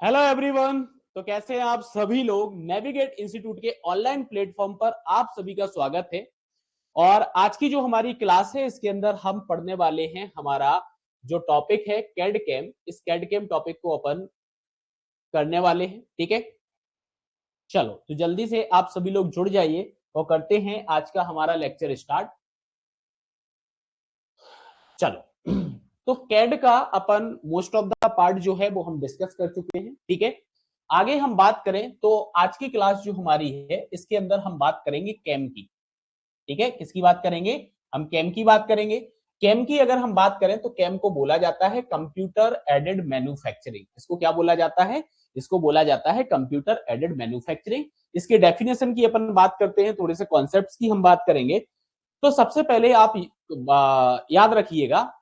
Hello everyone. तो कैसे हैं आप सभी लोग। नेविगेट इंस्टीट्यूट के ऑनलाइन प्लेटफॉर्म पर आप सभी का स्वागत है। और आज की जो हमारी क्लास है इसके अंदर हम पढ़ने वाले हैं हमारा जो टॉपिक है कैड कैम। इस कैड कैम टॉपिक को अपन करने वाले हैं, ठीक है। चलो तो जल्दी से आप सभी लोग जुड़ जाइए और करते हैं आज का हमारा लेक्चर स्टार्ट। चलो तो कैड का अपन मोस्ट ऑफ द पार्ट जो है वो हम डिस्कस कर चुके हैं, ठीक है। आगे हम बात करें तो आज की क्लास जो हमारी है इसके अंदर हम बात करेंगे कैम की, ठीक है। किसकी बात करेंगे? हम कैम की बात करेंगे। कैम की अगर हम बात करें तो कैम को बोला जाता है कंप्यूटर एडेड मैन्युफैक्चरिंग। इसको क्या बोला जाता है? इसको बोला जाता है कंप्यूटर एडेड मैन्युफैक्चरिंग। इसके डेफिनेशन की अपन बात करते हैं, थोड़े से कॉन्सेप्ट्स की हम बात करेंगे। तो सबसे पहले आप याद रखिएगा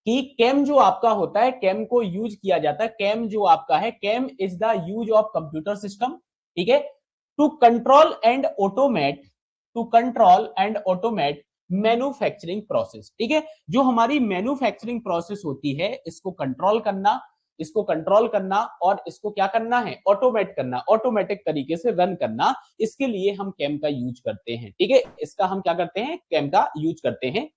कि कैम जो आपका होता है, कैम को यूज किया जाता है। कैम जो आपका है, CAM is the use of computer system, ठीक है, to control and automate, to control and automate manufacturing process, ठीक है। जो हमारी मैन्युफैक्चरिंग प्रोसेस होती है इसको कंट्रोल करना, इसको कंट्रोल करना और इसको क्या करना है? ऑटोमेट करना, ऑटोमेटिक तरीके से रन करना। इसके लिए हम कैम का यूज करते हैं, ठीक है। इसका हम क्या करते हैं? कैम का यूज करते हैं।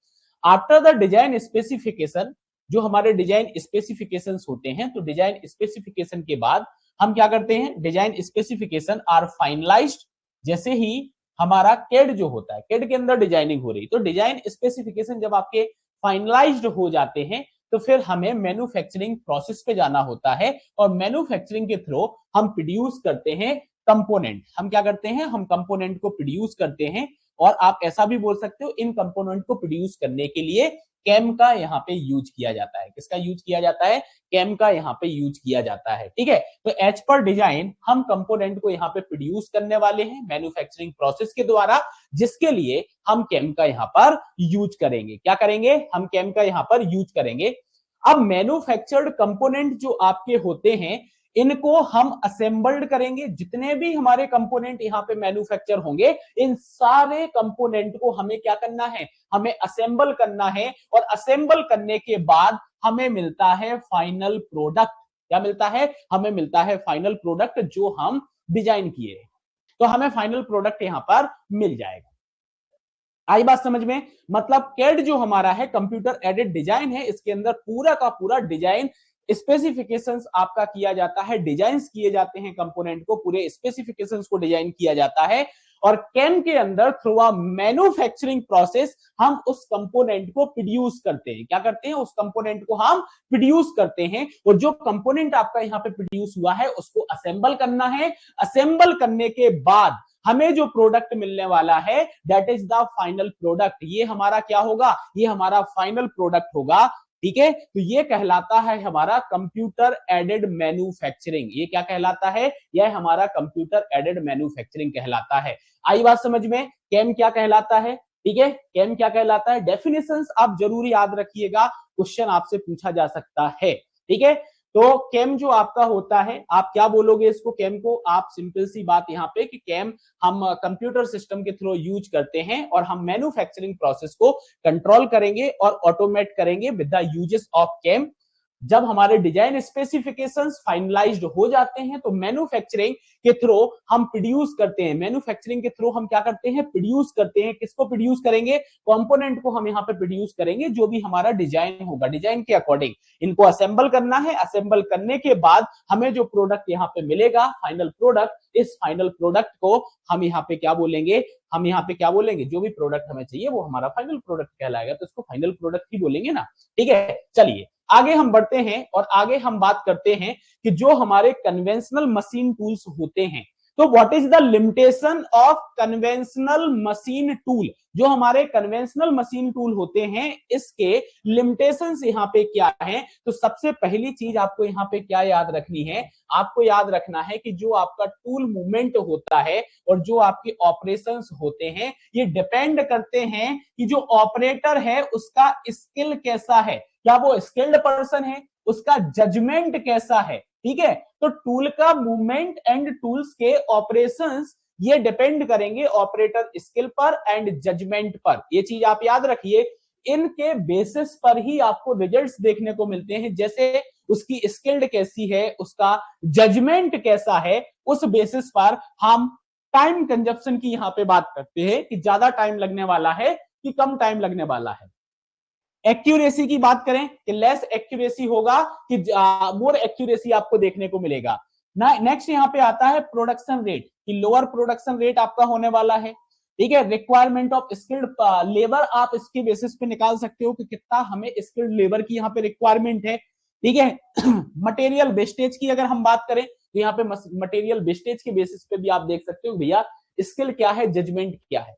आफ्टर द डिजाइन स्पेसिफिकेशन, जो हमारे डिजाइन स्पेसिफिकेशंस होते हैं, तो डिजाइन स्पेसिफिकेशन के बाद हम क्या करते हैं? Design specification are finalised. जैसे ही हमारा कैड जो होता है, कैड के अंदर डिजाइनिंग हो रही, तो डिजाइन स्पेसिफिकेशन जब आपके फाइनलाइज्ड हो जाते हैं तो फिर हमें मैन्युफैक्चरिंग प्रोसेस पे जाना होता है और मैन्युफैक्चरिंग के थ्रू हम प्रोड्यूस करते हैं कंपोनेंट। हम क्या करते हैं? हम कंपोनेंट को प्रोड्यूस करते हैं। और आप ऐसा भी बोल सकते हो इन कंपोनेंट को प्रोड्यूस करने के लिए कैम का यहाँ पे यूज किया जाता है। किसका यूज किया जाता है? कैम का यहाँ पे यूज किया जाता है, ठीक है। तो एज पर डिजाइन हम कंपोनेंट को यहाँ पे प्रोड्यूस करने वाले हैं मैन्युफैक्चरिंग प्रोसेस के द्वारा, जिसके लिए हम कैम का यहाँ पर यूज करेंगे। क्या करेंगे? हम कैम का यहाँ पर यूज करेंगे। अब मैन्युफैक्चर्ड कंपोनेंट जो आपके होते हैं इनको हम असेंबल्ड करेंगे। जितने भी हमारे कंपोनेंट यहाँ पे मैन्युफैक्चर होंगे इन सारे कंपोनेंट को हमें क्या करना है? हमें असेंबल करना है। और असेंबल करने के बाद हमें मिलता है फाइनल प्रोडक्ट। क्या मिलता है? हमें मिलता है फाइनल प्रोडक्ट जो हम डिजाइन किए। तो हमें फाइनल प्रोडक्ट यहां पर मिल जाएगा। आई बात समझ में? मतलब कैड जो हमारा है कंप्यूटर एडेड डिजाइन है, इसके अंदर पूरा का पूरा डिजाइन स्पेसिफिकेशंस आपका किया जाता है, डिजाइंस किए जाते हैं कंपोनेंट को, पूरे स्पेसिफिकेशंस को डिजाइन किया जाता है। और कैम के अंदर थ्रू अ मैन्युफैक्चरिंग प्रोसेस हम उस कंपोनेंट को प्रोड्यूस करते हैं। क्या करते हैं? उस कंपोनेंट को हम प्रोड्यूस करते हैं। और जो कंपोनेंट आपका यहाँ पे प्रोड्यूस हुआ है उसको असेंबल करना है। असेंबल करने के बाद हमें जो प्रोडक्ट मिलने वाला है that is the final product. ये हमारा क्या होगा? ये हमारा फाइनल प्रोडक्ट होगा, ठीक है। तो ये कहलाता है हमारा कंप्यूटर एडेड मैन्युफैक्चरिंग। ये क्या कहलाता है? यह हमारा कंप्यूटर एडेड मैन्युफैक्चरिंग कहलाता है। आई बात समझ में? कैम क्या कहलाता है? ठीक है, कैम क्या कहलाता है? डेफिनेशंस आप जरूर याद रखिएगा, क्वेश्चन आपसे पूछा जा सकता है, ठीक है। तो कैम जो आपका होता है, आप क्या बोलोगे इसको? कैम को आप सिंपल सी बात यहाँ पे कि कैम हम कंप्यूटर सिस्टम के थ्रू यूज करते हैं और हम मैन्युफैक्चरिंग प्रोसेस को कंट्रोल करेंगे और ऑटोमेट करेंगे with the uses of CAM. जब हमारे डिजाइन स्पेसिफिकेशंस फाइनलाइज्ड हो जाते हैं तो मैन्युफैक्चरिंग के थ्रू हम प्रोड्यूस करते हैं। मैन्युफैक्चरिंग के थ्रू हम क्या करते हैं? प्रोड्यूस करते हैं। किसको प्रोड्यूस करेंगे? कंपोनेंट को हम यहाँ पे प्रोड्यूस करेंगे जो भी हमारा डिजाइन होगा, डिजाइन के अकॉर्डिंग इनको असेंबल करना है। असेंबल करने के बाद हमें जो प्रोडक्ट यहाँ पे मिलेगा फाइनल प्रोडक्ट, इस फाइनल प्रोडक्ट को हम यहाँ पे क्या बोलेंगे? हम यहाँ पे क्या बोलेंगे? जो भी प्रोडक्ट हमें चाहिए वो हमारा फाइनल प्रोडक्ट कहलाएगा, तो इसको फाइनल प्रोडक्ट ही बोलेंगे ना, ठीक है। चलिए आगे हम बढ़ते हैं और आगे हम बात करते हैं कि जो हमारे कन्वेंशनल मशीन टूल्स होते हैं, तो what is the limitation of conventional machine tool. जो हमारे कन्वेंशनल मशीन टूल होते हैं इसके लिमिटेशंस यहाँ पे क्या है? तो सबसे पहली चीज आपको यहाँ पे क्या याद रखनी है? आपको याद रखना है कि जो आपका टूल मूवमेंट होता है और जो आपके ऑपरेशंस होते हैं ये डिपेंड करते हैं कि जो ऑपरेटर है उसका स्किल कैसा है। क्या वो स्किल्ड पर्सन है? उसका जजमेंट कैसा है? ठीक है, तो टूल का मूवमेंट एंड टूल्स के ऑपरेशंस ये डिपेंड करेंगे ऑपरेटर स्किल पर एंड जजमेंट पर। ये चीज आप याद रखिए, इनके बेसिस पर ही आपको रिजल्ट्स देखने को मिलते हैं। जैसे उसकी स्किल्ड कैसी है, उसका जजमेंट कैसा है, उस बेसिस पर हम टाइम कंजप्शन की यहां पे बात करते हैं कि ज्यादा टाइम लगने वाला है कि कम टाइम लगने वाला है। एक्यूरेसी की बात करें कि लेस एक्यूरेसी होगा कि मोर एक्यूरेसी आपको देखने को मिलेगा। नेक्स्ट यहां पे आता है प्रोडक्शन रेट कि लोअर प्रोडक्शन रेट आपका होने वाला है। ठीक है, रिक्वायरमेंट ऑफ स्किल्ड लेबर आप इसके बेसिस पे निकाल सकते हो कि कितना हमें स्किल्ड लेबर की यहाँ पे रिक्वायरमेंट है। ठीक है, मटेरियल वेस्टेज की अगर हम बात करें तो यहाँ पे मटेरियल वेस्टेज के बेसिस पे भी आप देख सकते हो भैया स्किल क्या है, जजमेंट क्या है।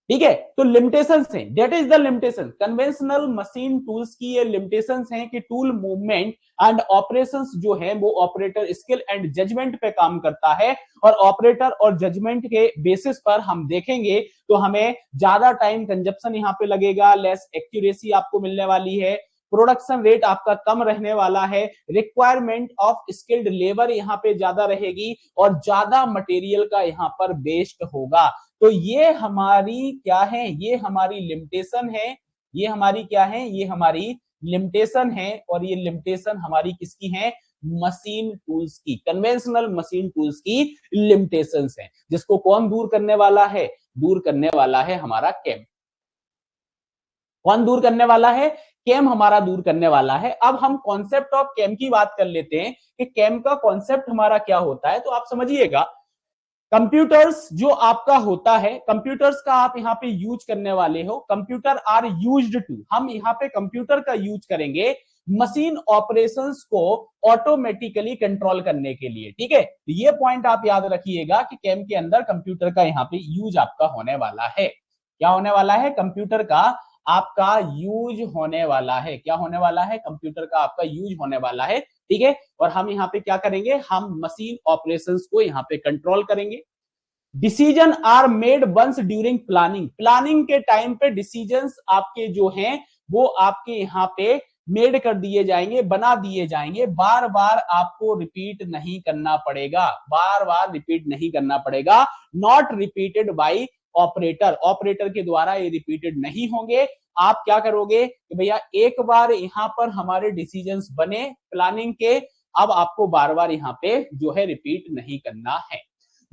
ठीक है, तो लिमिटेशंस हैं, that is the limitation. Conventional machine tools की ये लिमिटेशंस हैं कि टूल मूवमेंट एंड ऑपरेशंस जो है वो ऑपरेटर स्किल एंड जजमेंट पे काम करता है, और ऑपरेटर और जजमेंट के बेसिस पर हम देखेंगे तो हमें ज्यादा टाइम कंजप्शन यहाँ पे लगेगा, लेस एक्यूरेसी आपको मिलने वाली है, प्रोडक्शन रेट आपका कम रहने वाला है, रिक्वायरमेंट ऑफ स्किल्ड लेबर यहाँ पे ज्यादा रहेगी, और ज्यादा मटेरियल का यहाँ पर वेस्ट होगा। तो ये हमारी क्या है, ये हमारी लिमिटेशन है, ये हमारी क्या है, ये हमारी लिमिटेशन है, और ये लिमिटेशन हमारी किसकी है, मशीन टूल्स की, कन्वेंशनल मशीन टूल्स की लिमिटेशंस है, जिसको कौन दूर करने वाला है, दूर करने वाला है हमारा कैम। कौन दूर करने वाला है, कैम हमारा दूर करने वाला है। अब हम कॉन्सेप्ट ऑफ कैम की बात कर लेते हैं कि कैम का कॉन्सेप्ट हमारा क्या होता है। तो आप समझिएगा, कंप्यूटर्स जो आपका होता है, कंप्यूटर्स का आप यहाँ पे यूज करने वाले हो, कंप्यूटर आर यूज्ड टू, हम यहाँ पे कंप्यूटर का यूज करेंगे मशीन ऑपरेशंस को ऑटोमेटिकली कंट्रोल करने के लिए। ठीक है, ये पॉइंट आप याद रखिएगा कि कैम के अंदर कंप्यूटर का यहाँ पे यूज आपका होने वाला है। क्या होने वाला है, कंप्यूटर का आपका यूज होने वाला है। क्या होने वाला है, कंप्यूटर का आपका यूज होने वाला है। ठीक है, और हम यहाँ पे क्या करेंगे, हम मशीन ऑपरेशंस को यहाँ पे कंट्रोल करेंगे। Decision are made once during planning, planning के टाइम पे डिसीजंस आपके जो हैं वो आपके यहाँ पे मेड कर दिए जाएंगे, बना दिए जाएंगे, बार बार आपको रिपीट नहीं करना पड़ेगा, बार बार रिपीट नहीं करना पड़ेगा। Not repeated by operator, operator के द्वारा ये रिपीटेड नहीं होंगे। आप क्या करोगे कि भैया एक बार यहाँ पर हमारे डिसीजंस बने प्लानिंग के, अब आपको बार बार यहाँ पे जो है रिपीट नहीं करना है।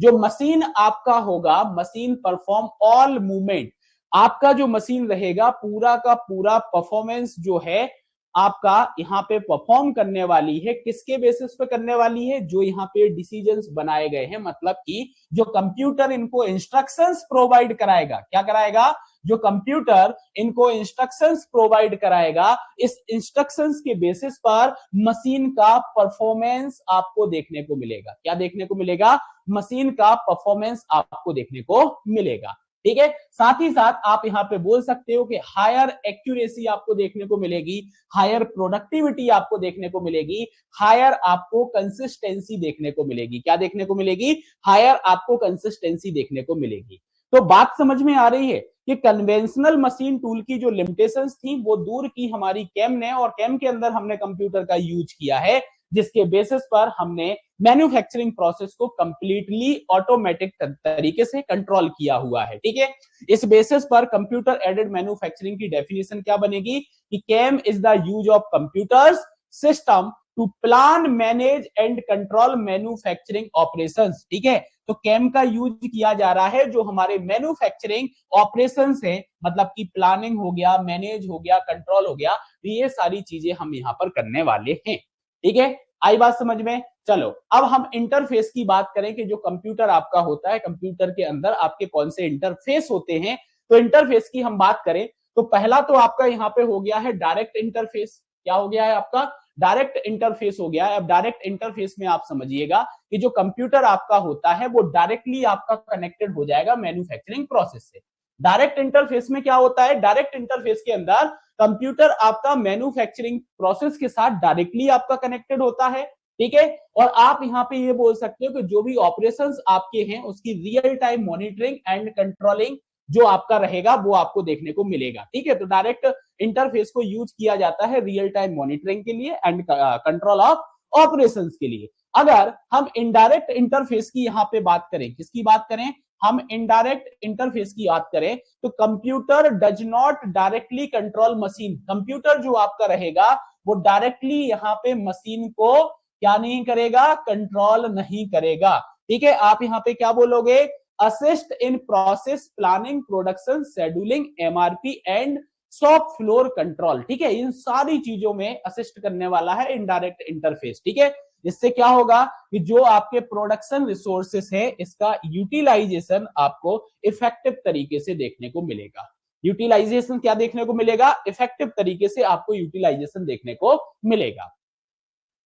जो मशीन आपका होगा, मशीन परफॉर्म ऑल मूवमेंट, आपका जो मशीन रहेगा पूरा का पूरा परफॉर्मेंस जो है आपका यहाँ पे परफॉर्म करने वाली है, किसके बेसिस पे करने वाली है, जो यहाँ पे डिसीजंस बनाए गए हैं, मतलब कि जो कंप्यूटर इनको इंस्ट्रक्शंस प्रोवाइड कराएगा, क्या कराएगा, जो कंप्यूटर इनको इंस्ट्रक्शंस प्रोवाइड कराएगा, इस इंस्ट्रक्शंस के बेसिस पर मशीन का परफॉर्मेंस आपको देखने को मिलेगा। क्या देखने को मिलेगा, मशीन का परफॉर्मेंस आपको देखने को मिलेगा। ठीक है, साथ ही साथ आप यहाँ पे बोल सकते हो कि हायर एक्यूरेसी आपको देखने को मिलेगी, हायर प्रोडक्टिविटी आपको देखने को मिलेगी, हायर आपको कंसिस्टेंसी देखने को मिलेगी। क्या देखने को मिलेगी, हायर आपको कंसिस्टेंसी देखने को मिलेगी। तो बात समझ में आ रही है कि कन्वेंशनल मशीन टूल की जो लिमिटेशंस थी वो दूर की हमारी कैम ने, और कैम के अंदर हमने कंप्यूटर का यूज किया है, जिसके बेसिस पर हमने मैन्युफैक्चरिंग प्रोसेस को कंप्लीटली ऑटोमेटिक तरीके से कंट्रोल किया हुआ है। ठीक है, इस बेसिस पर कंप्यूटर एडेड मैन्युफैक्चरिंग की डेफिनेशन क्या बनेगी कि CAM is the use of computers system to plan, manage and control manufacturing operations. ठीक है, तो कैम का यूज किया जा रहा है जो हमारे मैन्युफैक्चरिंग ऑपरेशंस है, मतलब कि प्लानिंग हो गया, मैनेज हो गया, कंट्रोल हो गया, ये सारी चीजें हम यहाँ पर करने वाले हैं। ठीक है, आई बात समझ में। चलो अब हम इंटरफेस की बात करें कि जो कंप्यूटर आपका होता है, कंप्यूटर के अंदर आपके कौन से इंटरफेस होते हैं। तो इंटरफेस की हम बात करें तो पहला तो आपका यहाँ पे हो गया है डायरेक्ट इंटरफेस। क्या हो गया है आपका, डायरेक्ट इंटरफेस हो गया है। अब डायरेक्ट इंटरफेस में आप समझिएगा कि जो कंप्यूटर आपका होता है वो डायरेक्टली आपका कनेक्टेड हो जाएगा मैन्युफैक्चरिंग प्रोसेस से। डायरेक्ट इंटरफेस में क्या होता है, डायरेक्ट इंटरफेस के अंदर कंप्यूटर आपका मैन्युफैक्चरिंग प्रोसेस के साथ डायरेक्टली आपका कनेक्टेड होता है। ठीक है, और आप यहाँ पे ये बोल सकते हो कि जो भी ऑपरेशंस आपके हैं उसकी real time monitoring and controlling जो आपका रहेगा वो आपको देखने को मिलेगा। ठीक है, तो डायरेक्ट इंटरफेस को यूज किया जाता है रियल टाइम मॉनिटरिंग के लिए एंड कंट्रोल ऑफ ऑपरेशंस के लिए। अगर हम इनडायरेक्ट इंटरफेस की यहाँ पे बात करें, किसकी बात करें, हम इनडायरेक्ट इंटरफेस की बात करें तो computer does not directly control machine. Computer जो आपका रहेगा वो डायरेक्टली यहाँ पे मशीन को क्या नहीं करेगा, कंट्रोल नहीं करेगा। ठीक है, आप यहाँ पे क्या बोलोगे, assist in process planning, production, scheduling, MRP and shop floor control. ठीक है, इन सारी चीजों में असिस्ट करने वाला है इनडायरेक्ट इंटरफेस। ठीक है, इससे क्या होगा कि जो आपके प्रोडक्शन रिसोर्सेस है इसका यूटिलाइजेशन आपको इफेक्टिव तरीके से देखने को मिलेगा। यूटिलाइजेशन क्या देखने को मिलेगा, इफेक्टिव तरीके से आपको यूटिलाइजेशन देखने को मिलेगा।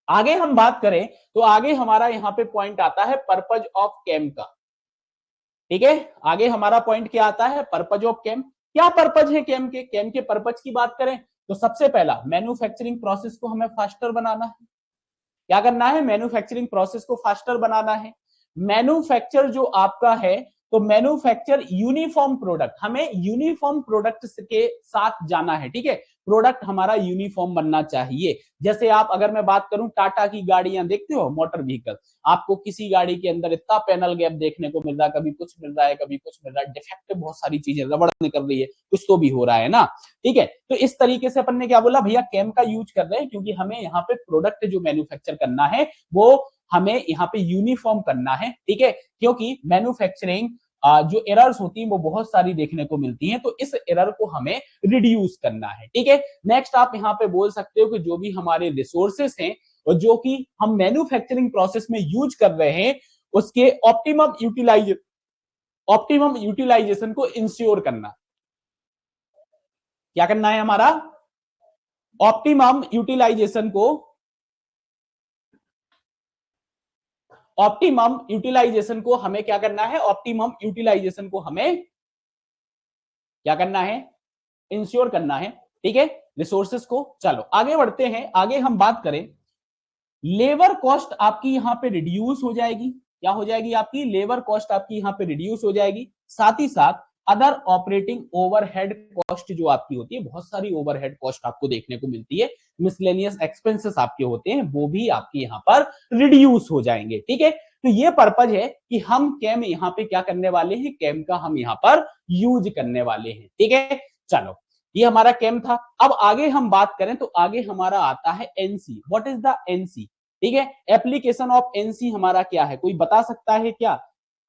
आगे हम बात करें तो आगे हमारा यहां पे पॉइंट आता है पर्पज ऑफ केम का। ठीक है, आगे हमारा पॉइंट क्या आता है, पर्पज ऑफ केम। क्या पर्पज है केम के, केम के पर्पज की बात करें तो सबसे पहला मैन्युफैक्चरिंग प्रोसेस को हमें फास्टर बनाना है। क्या करना है, मैन्युफैक्चरिंग प्रोसेस को फास्टर बनाना है। मैन्युफैक्चर जो आपका है तो मैन्युफैक्चर यूनिफॉर्म प्रोडक्ट, हमें यूनिफॉर्म प्रोडक्ट के साथ जाना है। ठीक है, प्रोडक्ट हमारा यूनिफॉर्म बनना चाहिए। जैसे आप, अगर मैं बात करूं टाटा की गाड़ियां देखते हो, मोटर व्हीकल, आपको किसी गाड़ी के अंदर इतना पैनल गैप देखने को मिल रहा है, कभी कुछ मिल रहा है, कभी कुछ मिल रहा है, डिफेक्टिव बहुत सारी चीजें, रबड़ निकल रही है, कुछ तो भी हो रहा है ना। ठीक है, तो इस तरीके से अपन ने क्या बोला, भैया केम का यूज कर रहे हैं क्योंकि हमें यहाँ पे प्रोडक्ट जो मैन्युफैक्चर करना है वो हमें यहाँ पे यूनिफॉर्म करना है। ठीक है, क्योंकि मैन्युफैक्चरिंग जो एरर्स होती हैं वो बहुत सारी देखने को मिलती हैं, तो इस एरर को हमें रिड्यूस करना है। ठीक है, नेक्स्ट आप यहाँ पे बोल सकते हो कि जो भी हमारे रिसोर्सेस हैं और जो कि हम मैन्युफैक्चरिंग प्रोसेस में यूज कर रहे हैं उसके ऑप्टिमम यूटिलाइजेशन को इंश्योर करना। क्या करना है हमारा, ऑप्टिमम यूटिलाइजेशन को, ऑप्टिमम यूटिलाइजेशन को हमें क्या करना है, ऑप्टिमम यूटिलाइजेशन को हमें क्या करना है, इंश्योर करना है। ठीक है, रिसोर्सेस को। चलो आगे बढ़ते हैं, आगे हम बात करें, लेबर कॉस्ट आपकी यहां पे रिड्यूस हो जाएगी। क्या हो जाएगी, आपकी लेबर कॉस्ट आपकी यहां पे रिड्यूस हो जाएगी। साथ ही साथ अदर ऑपरेटिंग ओवरहेड कॉस्ट जो आपकी होती है, बहुत सारी ओवरहेड कॉस्ट आपको देखने को मिलती है, मिसलेनियस एक्सपेंसेस आपके होते हैं, वो भी आपके यहाँ पर रिड्यूस हो जाएंगे। ठीक है, तो ये पर्पज है कि हम कैम यहाँ पे क्या करने वाले हैं, कैम का हम यहाँ पर यूज करने वाले हैं। ठीक है, चलो ये हमारा कैम था। अब आगे हम बात करें तो आगे हमारा आता है NC. What is the NC? ठीक है, एप्लीकेशन ऑफ एनसी हमारा क्या है, कोई बता सकता है क्या?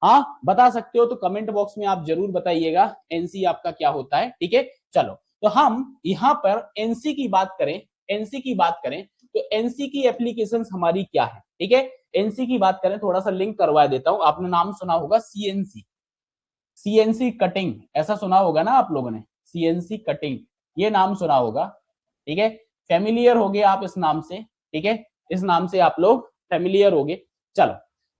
हाँ बता सकते हो तो कमेंट बॉक्स में आप जरूर बताइएगा एनसी आपका क्या होता है। ठीक है, चलो तो हम यहां पर एनसी की बात करें, एनसी की बात करें तो एनसी की एप्लीकेशंस हमारी क्या है। ठीक है, एनसी की बात करें, थोड़ा सा लिंक करवा देता हूं, आपने नाम सुना होगा सीएनसी, सीएनसी कटिंग, ऐसा सुना होगा ना आप लोगों ने, सीएनसी कटिंग ये नाम सुना होगा। ठीक है, फेमिलियर हो गए आप इस नाम से। ठीक है, इस नाम से आप लोग फेमिलियर हो गए। चलो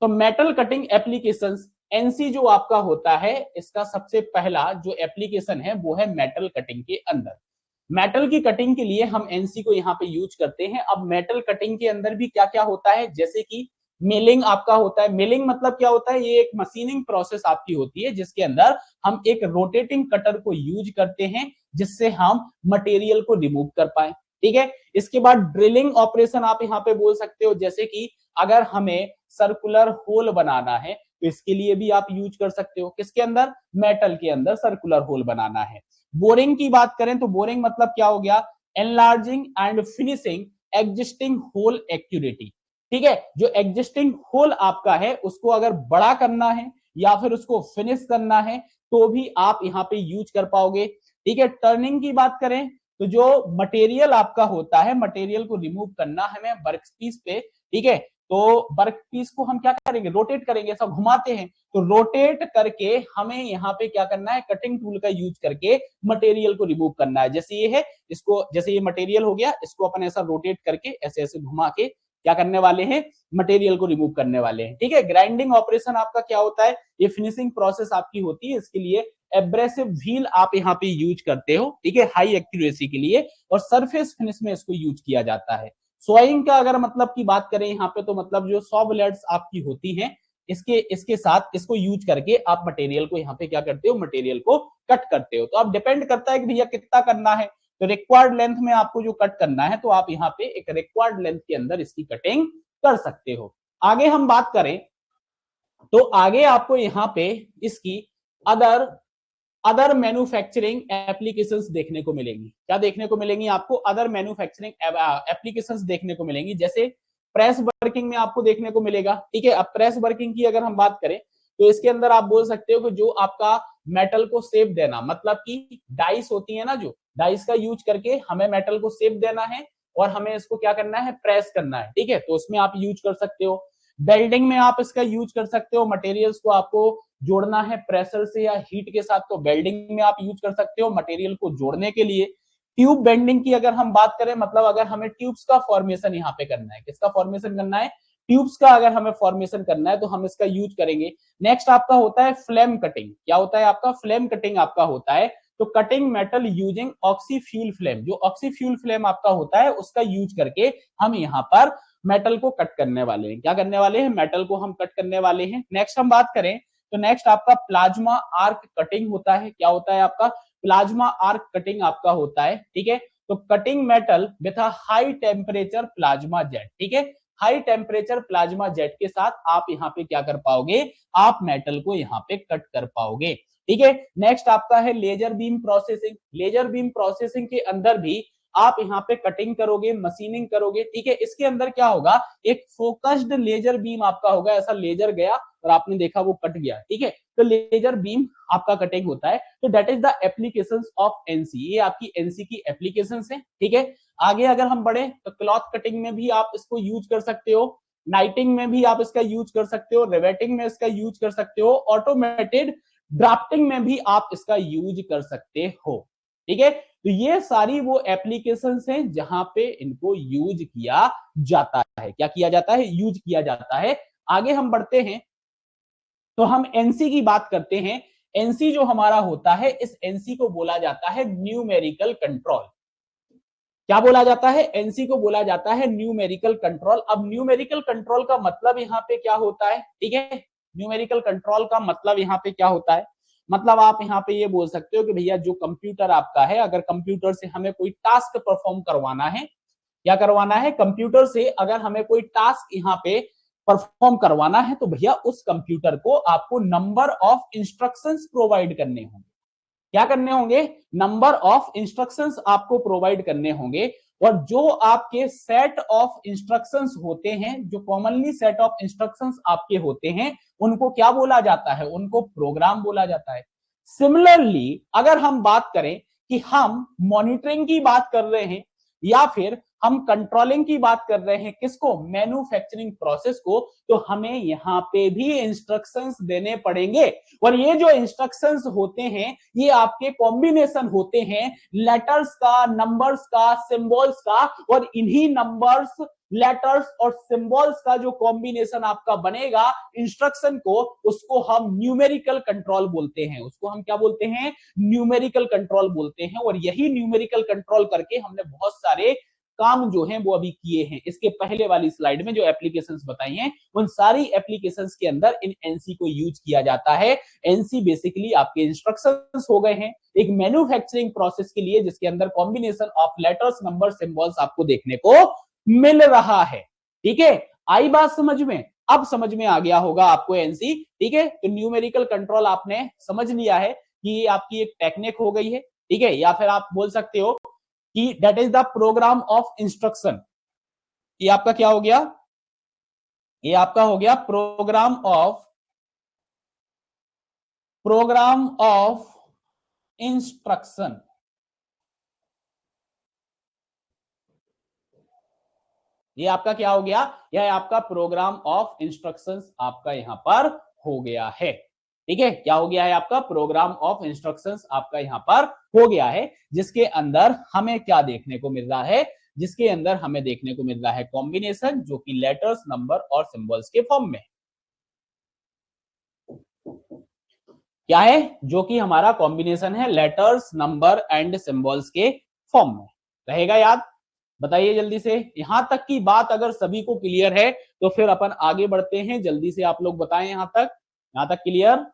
तो मेटल कटिंग एप्लीकेशंस, एनसी जो आपका होता है इसका सबसे पहला जो एप्लीकेशन है वो है मेटल कटिंग के अंदर। मेटल की कटिंग के लिए हम एनसी को यहाँ पे यूज करते हैं। अब मेटल कटिंग के अंदर भी क्या क्या होता है, जैसे कि मिलिंग आपका होता है। मिलिंग मतलब क्या होता है, ये एक मशीनिंग प्रोसेस आपकी होती है जिसके अंदर हम एक रोटेटिंग कटर को यूज करते हैं जिससे हम मटेरियल को रिमूव कर पाए। ठीक है, इसके बाद ड्रिलिंग ऑपरेशन आप यहाँ पे बोल सकते हो, जैसे कि अगर हमें सर्कुलर होल बनाना है तो इसके लिए भी आप यूज कर सकते हो, किसके अंदर, मेटल के अंदर सर्कुलर होल बनाना है। बोरिंग की बात करें तो बोरिंग मतलब क्या हो गया, enlarging and finishing existing hole accurately. ठीक है, जो एग्जिस्टिंग होल आपका है उसको अगर बड़ा करना है या फिर उसको फिनिश करना है तो भी आप यहाँ पे यूज कर पाओगे। ठीक है, टर्निंग की बात करें तो जो मटेरियल आपका होता है, मटेरियल को रिमूव करना हमें वर्कपीस पे। ठीक है, तो वर्कपीस को हम क्या करेंगे, रोटेट करेंगे, ऐसा घुमाते हैं, तो रोटेट करके हमें यहाँ पे क्या करना है, कटिंग टूल का यूज करके मटेरियल को रिमूव करना है। जैसे ये है, इसको जैसे ये मटेरियल हो गया, इसको अपन ऐसा रोटेट करके ऐसे ऐसे घुमा के क्या करने वाले हैं, मटेरियल को रिमूव करने वाले हैं। ठीक है, ग्राइंडिंग ऑपरेशन आपका क्या होता है, ये फिनिशिंग प्रोसेस आपकी होती है, इसके लिए एब्रेसिव व्हील आप यहाँ पे यूज करते हो। ठीक है, हाई एक्यूरेसी के लिए, और सरफेस फिनिश में इसको यूज किया जाता है। सोइंग का अगर मतलब की बात करें यहाँ पे तो मतलब जो सॉ ब्लेड्स आपकी होती हैं इसके साथ इसको यूज करके आप मटेरियल को यहाँ पे क्या करते हो, मटेरियल को कट करते हो। तो अब डिपेंड करता है कि भैया कितना करना है, तो रिक्वायर्ड लेंथ में आपको जो कट करना है तो आप यहाँ पे एक रिक्वायर्ड लेंथ के अंदर इसकी कटिंग कर सकते हो। आगे हम बात करें तो आगे आपको यहाँ पे इसकी अदर अदर मैन्युफैक्चरिंग एप्लीकेशंस देखने को मिलेंगी। क्या देखने को मिलेंगी आपको? अदर मैन्युफैक्चरिंग एप्लीकेशंस देखने को मिलेंगी, जैसे प्रेस वर्किंग में आपको देखने को मिलेगा। ठीक है, अब प्रेस वर्किंग की अगर हम बात करें तो इसके अंदर आप बोल सकते हो कि जो आपका मेटल को शेप देना, मतलब कि डाइस होती है ना, जो डाइस का यूज करके हमें मेटल को शेप देना है और हमें इसको क्या करना है, प्रेस करना है। ठीक है, तो उसमें आप यूज कर सकते हो। बेल्डिंग में आप इसका यूज कर सकते हो, मटेरियल्स को आपको जोड़ना है प्रेशर से या हीट के साथ, तो बेल्डिंग में आप यूज कर सकते हो मटेरियल को जोड़ने के लिए। ट्यूब बेंडिंग की अगर हम बात करें, मतलब अगर हमें ट्यूब्स का फॉर्मेशन यहाँ पे करना है, किसका फॉर्मेशन करना है, ट्यूब्स का अगर हमें फॉर्मेशन करना है तो हम इसका यूज करेंगे। नेक्स्ट आपका होता है फ्लेम कटिंग। क्या होता है आपका? फ्लेम कटिंग आपका होता है तो कटिंग मेटल यूजिंग ऑक्सीफ्यूल फ्लेम, जो ऑक्सीफ्यूल फ्लेम आपका होता है उसका यूज करके हम यहाँ पर मेटल को कट करने वाले हैं। क्या करने वाले हैं? मेटल को हम कट करने वाले हैं। नेक्स्ट हम बात करें तो नेक्स्ट आपका प्लाज्मा आर्क कटिंग होता है। क्या होता है आपका? प्लाज्मा आर्क कटिंग आपका होता है। ठीक है, तो cutting metal with a high temperature plasma jet. ठीक है, हाई टेम्परेचर प्लाज्मा जेट के साथ आप यहाँ पे क्या कर पाओगे, आप मेटल को यहाँ पे कट कर पाओगे। ठीक है, नेक्स्ट आपका है laser beam processing. Laser beam processing के अंदर भी आप यहाँ पे कटिंग करोगे, मशीनिंग करोगे। ठीक है, इसके अंदर क्या होगा, एक फोकस्ड लेजर बीम आपका होगा, ऐसा लेजर गया और आपने देखा वो कट गया। ठीक है, तो लेजर बीम आपका कटिंग होता है। तो that is the applications of NC, ये आपकी एनसी की एप्लीकेशंस है। ठीक है, आगे अगर हम बढ़े तो क्लॉथ कटिंग में भी आप इसको यूज कर सकते हो, नाइटिंग में भी आप इसका यूज कर सकते हो, रिवेटिंग में इसका यूज कर सकते हो, ऑटोमेटेड ड्राफ्टिंग में भी आप इसका यूज कर सकते हो। ठीक है, तो ये सारी वो एप्लीकेशंस हैं जहां पे इनको यूज किया जाता है। क्या किया जाता है? यूज किया जाता है। आगे हम बढ़ते हैं तो हम एनसी की बात करते हैं। एनसी जो हमारा होता है, इस एनसी को बोला जाता है न्यूमेरिकल कंट्रोल। क्या बोला जाता है? एनसी को बोला जाता है न्यूमेरिकल कंट्रोल। अब न्यूमेरिकल कंट्रोल का मतलब यहाँ पे क्या होता है? ठीक है, न्यूमेरिकल कंट्रोल का मतलब यहाँ पे क्या होता है, मतलब आप यहाँ पे ये बोल सकते हो कि भैया जो कंप्यूटर आपका है, अगर कंप्यूटर से हमें कोई टास्क परफॉर्म करवाना है, क्या करवाना है, कंप्यूटर से अगर हमें कोई टास्क यहाँ पे परफॉर्म करवाना है तो भैया उस कंप्यूटर को आपको नंबर ऑफ इंस्ट्रक्शंस प्रोवाइड करने होंगे। क्या करने होंगे? नंबर ऑफ इंस्ट्रक्शंस आपको प्रोवाइड करने होंगे। और जो आपके सेट ऑफ इंस्ट्रक्शंस होते हैं, जो कॉमनली सेट ऑफ इंस्ट्रक्शंस आपके होते हैं, उनको क्या बोला जाता है? उनको प्रोग्राम बोला जाता है। सिमिलरली अगर हम बात करें कि हम मॉनिटरिंग की बात कर रहे हैं या फिर हम कंट्रोलिंग की बात कर रहे हैं, किसको? मैन्युफैक्चरिंग प्रोसेस को, तो हमें यहां पे भी इंस्ट्रक्शंस देने पड़ेंगे। और ये जो इंस्ट्रक्शंस होते हैं ये आपके कॉम्बिनेशन होते हैं लेटर्स का, नंबर्स का, सिंबल्स का, और इन्हीं नंबर्स, लेटर्स और सिंबल्स का जो कॉम्बिनेशन आपका बनेगा इंस्ट्रक्शन को, उसको हम न्यूमेरिकल कंट्रोल बोलते हैं। उसको हम क्या बोलते हैं? न्यूमेरिकल कंट्रोल बोलते हैं। और यही न्यूमेरिकल कंट्रोल करके हमने बहुत सारे काम जो हैं वो अभी किए हैं। इसके पहले वाली स्लाइड में जो एप्लीकेशंस बताई हैं, उन सारी एप्लीकेशंस के अंदर इन एनसी को यूज किया जाता है। एनसी बेसिकली आपके इंस्ट्रक्शंस हो गए हैं एक मैन्युफैक्चरिंग प्रोसेस के लिए, जिसके अंदर combination of letters, number, symbols आपको देखने को मिल रहा है। ठीक है, आई बात समझ में? अब समझ में आ गया होगा आपको एनसी। ठीक है, तो न्यूमेरिकल कंट्रोल आपने समझ लिया है कि ये आपकी एक टेक्निक हो गई है। ठीक है, या फिर आप बोल सकते हो कि that is the program of instruction. ये आपका क्या हो गया? ये आपका हो गया प्रोग्राम ऑफ इंस्ट्रक्शन। ये आपका क्या हो गया? यह आपका प्रोग्राम ऑफ इंस्ट्रक्शंस आपका यहां पर हो गया है। ठीक है, क्या हो गया है? आपका प्रोग्राम ऑफ इंस्ट्रक्शंस आपका यहां पर हो गया है, जिसके अंदर हमें क्या देखने को मिल रहा है? जिसके अंदर हमें देखने को मिल रहा है कॉम्बिनेशन, जो कि लेटर्स, नंबर और सिंबल्स के फॉर्म में। क्या है? जो कि हमारा कॉम्बिनेशन है लेटर्स, नंबर एंड सिंबल्स के फॉर्म में। रहेगा याद? बताइए जल्दी से। यहां तक की बात अगर सभी को क्लियर है तो फिर अपन आगे बढ़ते हैं। जल्दी से आप लोग बताएं, यहां तक क्लियर?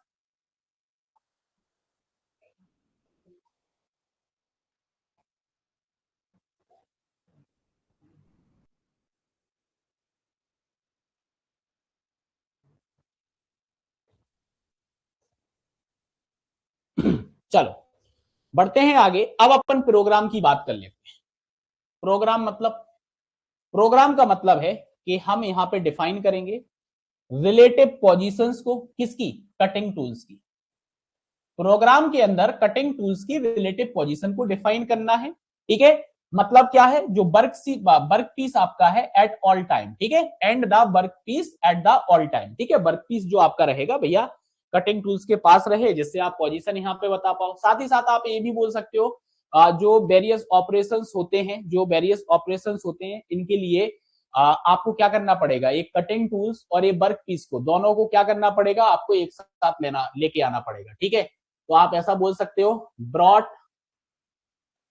चलो बढ़ते हैं आगे। अब अपन प्रोग्राम की बात कर लेते हैं। प्रोग्राम का मतलब है कि हम यहां पे डिफाइन करेंगे रिलेटिव पोजीशंस को, किसकी, कटिंग टूल्स की। प्रोग्राम के अंदर कटिंग टूल्स की रिलेटिव पोजीशन को डिफाइन करना है, ठीक है। मतलब क्या है, जो वर्क पीस आपका है एट ऑल टाइम, ठीक है, and the work piece at the all time, ठीक है। वर्क पीस जो आपका रहेगा भैया कटिंग टूल्स के पास रहे, जिससे आप पोजीशन यहाँ पे बता पाओ। साथ ही साथ आप ये भी बोल सकते हो जो वेरियस ऑपरेशंस होते हैं, इनके लिए आपको क्या करना पड़ेगा, एक कटिंग टूल्स और ये वर्क पीस को, दोनों को क्या करना पड़ेगा, आपको एक साथ लेके आना पड़ेगा, ठीक है। तो आप ऐसा बोल सकते हो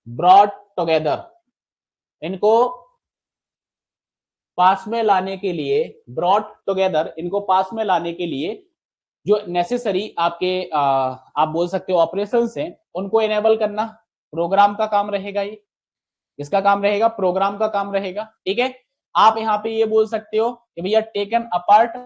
ब्रॉट टुगेदर, इनको पास में लाने के लिए, इनको पास में लाने के लिए जो नेसेसरी आपके आप बोल सकते हो ऑपरेशंस हैं, उनको इनेबल करना प्रोग्राम का काम रहेगा। ये इसका काम रहेगा, प्रोग्राम का काम रहेगा, ठीक है। आप यहाँ पे ये बोल सकते हो कि भैया taken apart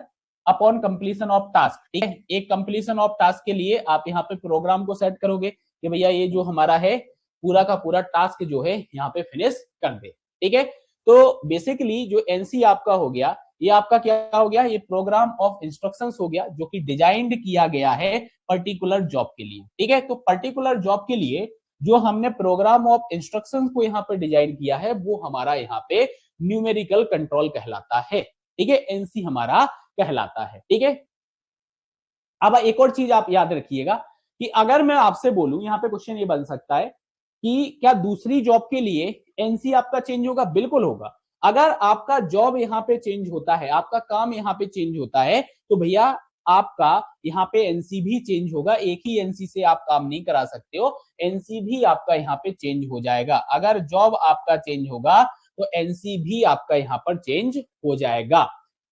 upon completion of task, ठीक है। एक कंप्लीशन ऑफ टास्क के लिए आप यहाँ पे प्रोग्राम को सेट करोगे कि भैया ये जो हमारा है पूरा का पूरा टास्क जो है यहाँ पे फिनिश कर दे, ठीक है। तो बेसिकली जो एनसी आपका हो गया, ये आपका क्या हो गया, ये प्रोग्राम ऑफ इंस्ट्रक्शंस हो गया, जो कि डिजाइंड किया गया है पर्टिकुलर जॉब के लिए, ठीक है। तो पर्टिकुलर जॉब के लिए जो हमने प्रोग्राम ऑफ इंस्ट्रक्शंस को यहाँ पे डिजाइन किया है, वो हमारा यहाँ पे न्यूमेरिकल कंट्रोल कहलाता है, ठीक है। एनसी हमारा कहलाता है, ठीक है। अब एक और चीज आप याद रखिएगा कि अगर मैं आपसे बोलूं, यहाँ पे क्वेश्चन ये बन सकता है कि क्या दूसरी जॉब के लिए एनसी आपका चेंज होगा, बिल्कुल होगा। अगर आपका जॉब यहाँ पे चेंज होता है, आपका काम यहाँ पे चेंज होता है, तो भैया आपका यहाँ पे एनसी भी चेंज होगा। एक ही एनसी से आप काम नहीं करा सकते हो, एनसी भी आपका यहाँ पे चेंज हो जाएगा। अगर जॉब आपका चेंज होगा तो एनसी भी आपका यहाँ पर चेंज हो जाएगा,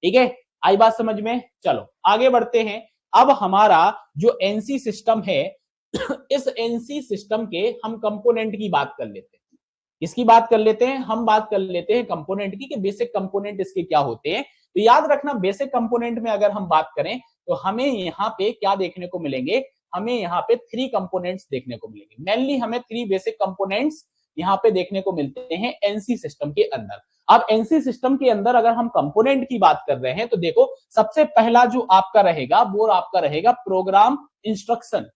ठीक है। आई बात समझ में? चलो आगे बढ़ते हैं। अब हमारा जो एनसी सिस्टम है, इस एनसी सिस्टम के हम कंपोनेंट की बात कर लेते हैं। इसकी बात कर लेते हैं, हम बात कर लेते हैं कंपोनेंट की, कि बेसिक कंपोनेंट इसके क्या होते हैं। तो याद रखना, बेसिक कंपोनेंट में अगर हम बात करें तो हमें यहाँ पे क्या देखने को मिलेंगे, हमें यहाँ पे 3 कंपोनेंट्स देखने को मिलेंगे। मेनली हमें 3 बेसिक कंपोनेंट्स यहाँ पे देखने को मिलते हैं एनसी सिस्टम के अंदर। अब एनसी सिस्टम के अंदर अगर हम कंपोनेंट की बात कर रहे हैं तो देखो, सबसे पहला जो आपका रहेगा वो आपका रहेगा प्रोग्राम इंस्ट्रक्शन,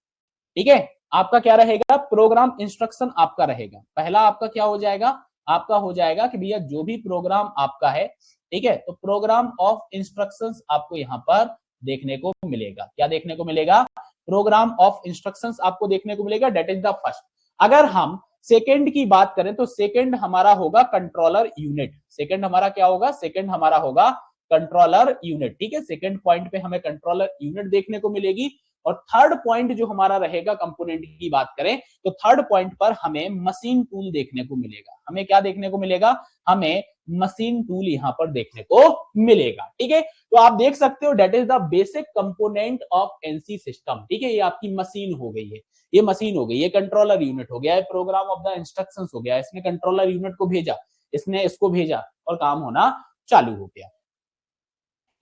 ठीक है। आपका क्या रहेगा, प्रोग्राम इंस्ट्रक्शन आपका रहेगा। पहला आपका क्या हो जाएगा, आपका हो जाएगा कि भैया जो भी प्रोग्राम आपका है, ठीक है, तो प्रोग्राम ऑफ इंस्ट्रक्शंस आपको यहाँ पर देखने को मिलेगा। क्या देखने को मिलेगा, प्रोग्राम ऑफ इंस्ट्रक्शंस आपको देखने को मिलेगा। That is the first. अगर हम सेकेंड की बात करें तो सेकेंड हमारा होगा कंट्रोलर यूनिट। सेकेंड हमारा क्या होगा, सेकेंड हमारा होगा कंट्रोलर यूनिट, ठीक है। सेकेंड पॉइंट पे हमें कंट्रोलर यूनिट देखने को मिलेगी। और थर्ड पॉइंट जो हमारा रहेगा, कंपोनेंट की बात करें तो थर्ड पॉइंट पर हमें मशीन टूल देखने को मिलेगा। हमें क्या देखने को मिलेगा, हमें मशीन टूल यहां पर देखने को मिलेगा, ठीक है। तो आप देख सकते हो that is the basic component of NC system, ठीक है। ये आपकी मशीन हो गई है, ये मशीन हो गई, ये कंट्रोलर यूनिट हो गया, प्रोग्राम ऑफ द इंस्ट्रक्शंस हो गया। इसने कंट्रोलर यूनिट को भेजा, इसने इसको भेजा और काम होना चालू हो गया,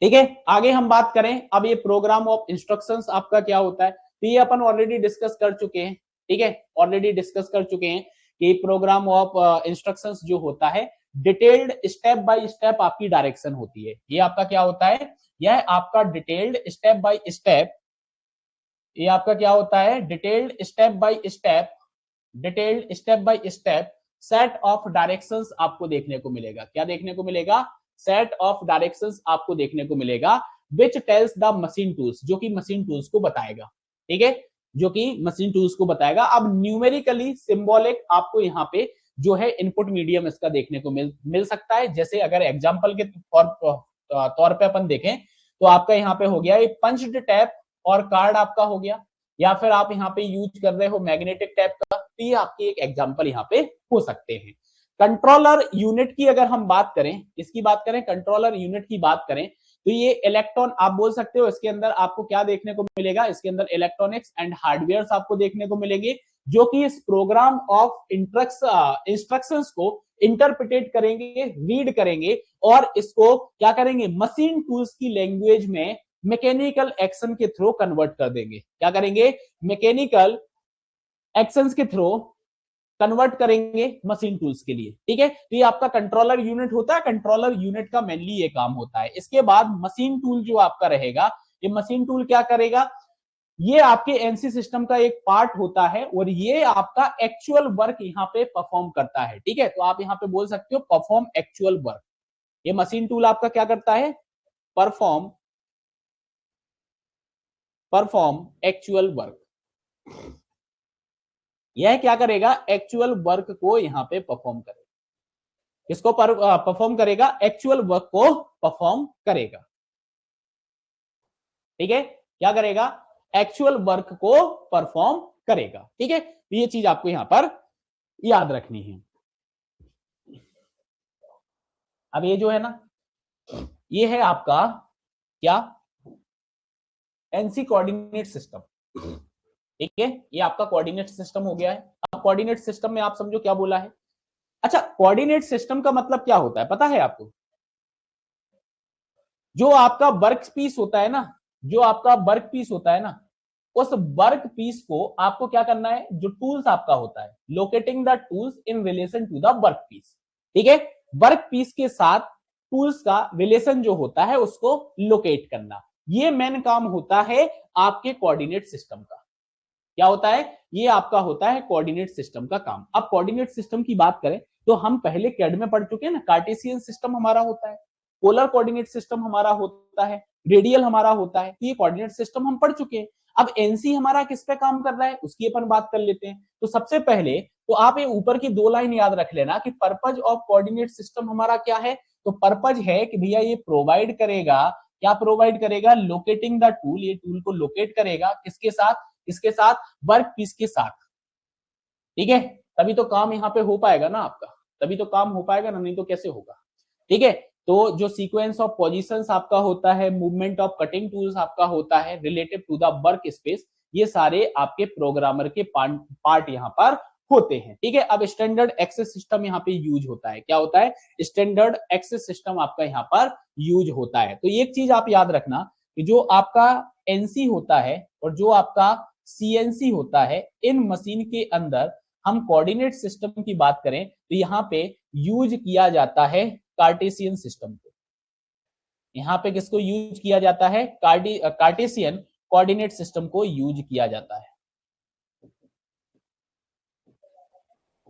ठीक है। आगे हम बात करें, अब ये प्रोग्राम ऑफ इंस्ट्रक्शंस आपका क्या होता है, तो ये अपन ऑलरेडी डिस्कस कर चुके हैं, ठीक है। ऑलरेडी डिस्कस कर चुके हैं कि प्रोग्राम ऑफ इंस्ट्रक्शंस जो होता है, डिटेल्ड स्टेप बाय स्टेप आपकी डायरेक्शन होती है। ये आपका क्या होता है, यह आपका डिटेल्ड स्टेप बाय स्टेप, ये आपका क्या होता है, detailed step by step set of directions आपको देखने को मिलेगा। क्या देखने को मिलेगा, सेट ऑफ डायरेक्शंस आपको देखने को मिलेगा, which tells the machine tools, जो कि मशीन टूल्स को बताएगा, ठीक है, जो कि मशीन टूल्स को बताएगा। अब न्यूमेरिकली सिंबॉलिक आपको यहाँ पे जो है इनपुट मीडियम इसका देखने को मिल सकता है। जैसे अगर एग्जांपल के तौर पे अपन देखें तो आपका यहाँ पे हो गया ये पंच्ड टैप और कार्ड आपका हो गया, या फिर आप यहाँ पे यूज कर रहे हो मैग्नेटिक टैप का, तो ये आपकी एक एग्जांपल यहाँ पे हो सकते हैं। कंट्रोलर यूनिट की अगर हम बात करें, इसकी बात करें, कंट्रोलर यूनिट की बात करें, तो ये इलेक्ट्रॉन आप बोल सकते हो, इसके अंदर आपको क्या देखने को मिलेगा, इसके अंदर इलेक्ट्रॉनिक्स एंड हार्डवेयर आपको देखने को मिलेंगे, जो कि इस प्रोग्राम ऑफ इंस्ट्रक्शंस को इंटरप्रिटेट करेंगे, रीड करेंगे और इसको क्या करेंगे, मशीन टूल्स की लैंग्वेज में मैकेनिकल एक्शन के थ्रू कन्वर्ट कर देंगे। क्या करेंगे, मैकेनिकल एक्शंस के थ्रू कन्वर्ट करेंगे मशीन टूल्स के लिए, ठीक है। तो ये आपका कंट्रोलर यूनिट होता है, कंट्रोलर यूनिट का मेनली ये काम होता है। इसके बाद मशीन टूल जो आपका रहेगा, ये मशीन टूल क्या करेगा, ये आपके एनसी सिस्टम का एक पार्ट होता है और ये आपका एक्चुअल वर्क यहाँ पे परफॉर्म करता है, ठीक है। तो आप यहाँ पे बोल सकते हो परफॉर्म एक्चुअल वर्क। ये मशीन टूल आपका क्या करता है, परफॉर्म एक्चुअल वर्क। यह क्या करेगा, एक्चुअल वर्क को यहाँ पे परफॉर्म करेगा। किसको परफॉर्म करेगा, एक्चुअल वर्क को परफॉर्म करेगा, ठीक है। क्या करेगा, एक्चुअल वर्क को परफॉर्म करेगा, ठीक है। तो ये चीज आपको यहां पर याद रखनी है। अब ये जो है ना, ये है आपका क्या, एनसी कोऑर्डिनेट सिस्टम, ठीक है। ये आपका कोऑर्डिनेट सिस्टम हो गया है। अब कोऑर्डिनेट सिस्टम में आप समझो क्या बोला है। अच्छा, कोऑर्डिनेट सिस्टम का मतलब क्या होता है पता है आपको, जो आपका वर्क पीस होता है ना, जो आपका वर्क पीस होता है ना, उस वर्क पीस को आपको क्या करना है, जो टूल्स आपका होता है, locating the tools in relation to the work piece, ठीक है। वर्क पीस के साथ टूल्स का रिलेशन जो होता है उसको लोकेट करना, ये मेन काम होता है आपके कोऑर्डिनेट सिस्टम का। क्या होता है, ये आपका होता है कोऑर्डिनेट सिस्टम का काम। अब कोऑर्डिनेट सिस्टम की बात करें तो हम पहले कैड में पढ़ चुके हैं ना, कार्टेशियन सिस्टम हमारा होता है, पोलर कोऑर्डिनेट सिस्टम हमारा होता है, रेडियल हमारा होता है। तो ये कोऑर्डिनेट सिस्टम हम पढ़ चुके हैं। अब एनसी हमारा किस पे काम कर रहा है उसकी अपन बात कर लेते हैं। तो सबसे पहले तो आप ये ऊपर की दो लाइन याद रख लेना कि पर्पज ऑफ कोऑर्डिनेट सिस्टम हमारा क्या है। तो पर्पज है कि भैया ये प्रोवाइड करेगा, क्या प्रोवाइड करेगा, लोकेटिंग द टूल, ये टूल को लोकेट करेगा किसके साथ, किसके साथ, वर्क पीस के साथ, ठीक है। तभी तो काम यहाँ पे हो पाएगा ना आपका, तभी तो काम हो पाएगा ना, नहीं तो कैसे होगा, ठीक है। तो जो सीक्वेंस ऑफ पोजीशंस आपका होता है, मूवमेंट ऑफ कटिंग टूल्स आपका होता है relative to the work space, ये सारे आपके प्रोग्रामर के पार्ट यहाँ पर होते हैं, ठीक है। अब स्टैंडर्ड एक्सेस सिस्टम यहाँ पे यूज होता है, क्या होता है, स्टैंडर्ड एक्सेस सिस्टम आपका यहाँ पर यूज होता है। तो एक चीज आप याद रखना कि जो आपका एनसी होता है और जो आपका सीएनसी होता है, इन मशीन के अंदर हम कोऑर्डिनेट सिस्टम की बात करें तो यहाँ पे यूज किया जाता है कार्टेशियन सिस्टम को। यहाँ पे किसको यूज किया जाता है, कार्टेशियन कोऑर्डिनेट सिस्टम को यूज किया जाता है,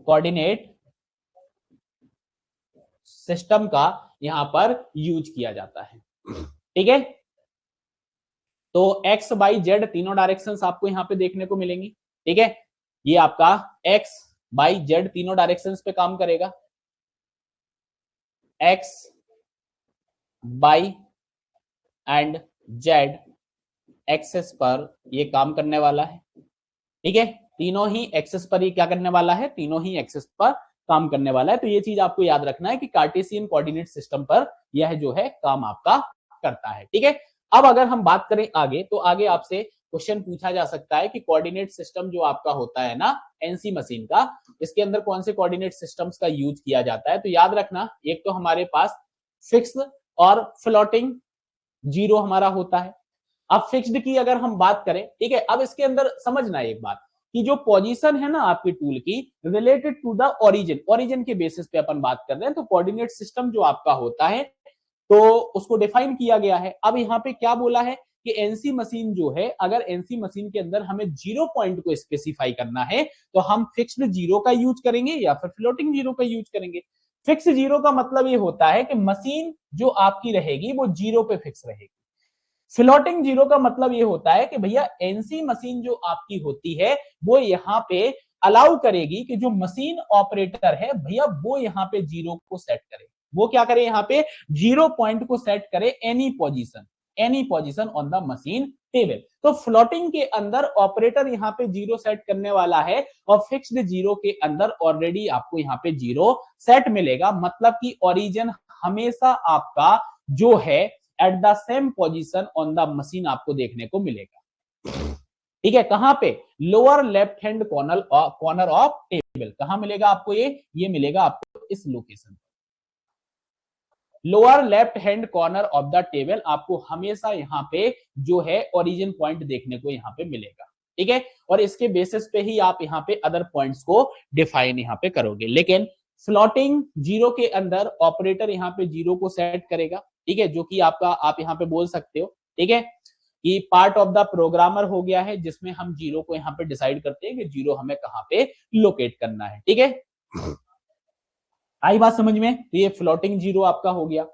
कोऑर्डिनेट सिस्टम का यहाँ पर यूज किया जाता है, ठीक है। तो एक्स वाई जेड तीनों डायरेक्शंस आपको यहाँ पे देखने को मिलेंगी, ठीक है। ये आपका एक्स वाई जेड तीनों डायरेक्शंस पे काम करेगा, X Y and Z axes पर ये काम करने वाला है, ठीक है। तीनों ही एक्सेस पर ये क्या करने वाला है, तीनों ही एक्सेस पर काम करने वाला है। तो ये चीज आपको याद रखना है कि कार्टेशियन कोऑर्डिनेट सिस्टम पर यह जो है काम आपका करता है, ठीक है। अब अगर हम बात करें आगे, तो आगे आपसे क्वेश्चन पूछा जा सकता है कि कोऑर्डिनेट सिस्टम जो आपका होता है ना एनसी मशीन का, इसके अंदर कौन से कोऑर्डिनेट सिस्टम्स का यूज किया जाता है। तो याद रखना, एक तो हमारे पास फिक्स और फ्लोटिंग जीरो हमारा होता है। अब फिक्स्ड की अगर हम बात करें, ठीक है, अब इसके अंदर समझना एक बात कि जो पोजीशन है ना आपकी टूल की related to the origin, origin के बेसिस पे अपन बात कर रहे हैं। तो कोऑर्डिनेट सिस्टम जो आपका होता है तो उसको डिफाइन किया गया है। अब यहाँ पे क्या बोला है कि एनसी मशीन जो है, अगर एनसी मशीन के अंदर हमें जीरो पॉइंट को स्पेसिफाई करना है तो हम फिक्स्ड जीरो का यूज करेंगे या फिर फ्लोटिंग जीरो का यूज करेंगे। फिक्स जीरो का मतलब ये होता है कि मशीन जो आपकी रहेगी वो जीरो पे फिक्स रहेगी। फ्लोटिंग जीरो का मतलब ये होता है कि भैया एनसी मशीन जो आपकी होती है वो यहाँ पे अलाउ करेगी कि जो मशीन ऑपरेटर है भैया वो यहाँ पे जीरो को सेट करे, वो क्या करे, यहाँ पे जीरो पॉइंट को सेट करे any position on the machine table. तो फ्लोटिंग के अंदर ऑपरेटर यहाँ पे जीरो सेट करने वाला है और फिक्स्ड जीरो के अंदर ऑलरेडी आपको यहाँ पे जीरो सेट मिलेगा, मतलब कि ओरिजिन हमेशा आपका जो है at the same position on the machine आपको देखने को मिलेगा, ठीक है। कहां पे, lower left hand corner of table, कहां मिलेगा आपको, ये मिलेगा आपको इस location, lower left hand corner of the table आपको हमेशा यहाँ पे जो है ओरिजिन पॉइंट देखने को यहाँ पे मिलेगा, ठीक है, और इसके बेसिस पे ही आप यहाँ पे अदर पॉइंट्स को डिफाइन यहाँ पे करोगे। लेकिन फ्लोटिंग जीरो के अंदर ऑपरेटर यहाँ पे जीरो को सेट करेगा, ठीक है, जो कि आपका आप यहाँ पे बोल सकते हो, ठीक है, कि पार्ट ऑफ द प्रोग्रामर हो गया है, जिसमें हम जीरो को यहाँ पे डिसाइड करते हैं कि जीरो हमें कहाँ पे लोकेट करना है, ठीक है। आई बात समझ में? तो ये फ्लोटिंग जीरो आपका हो गया।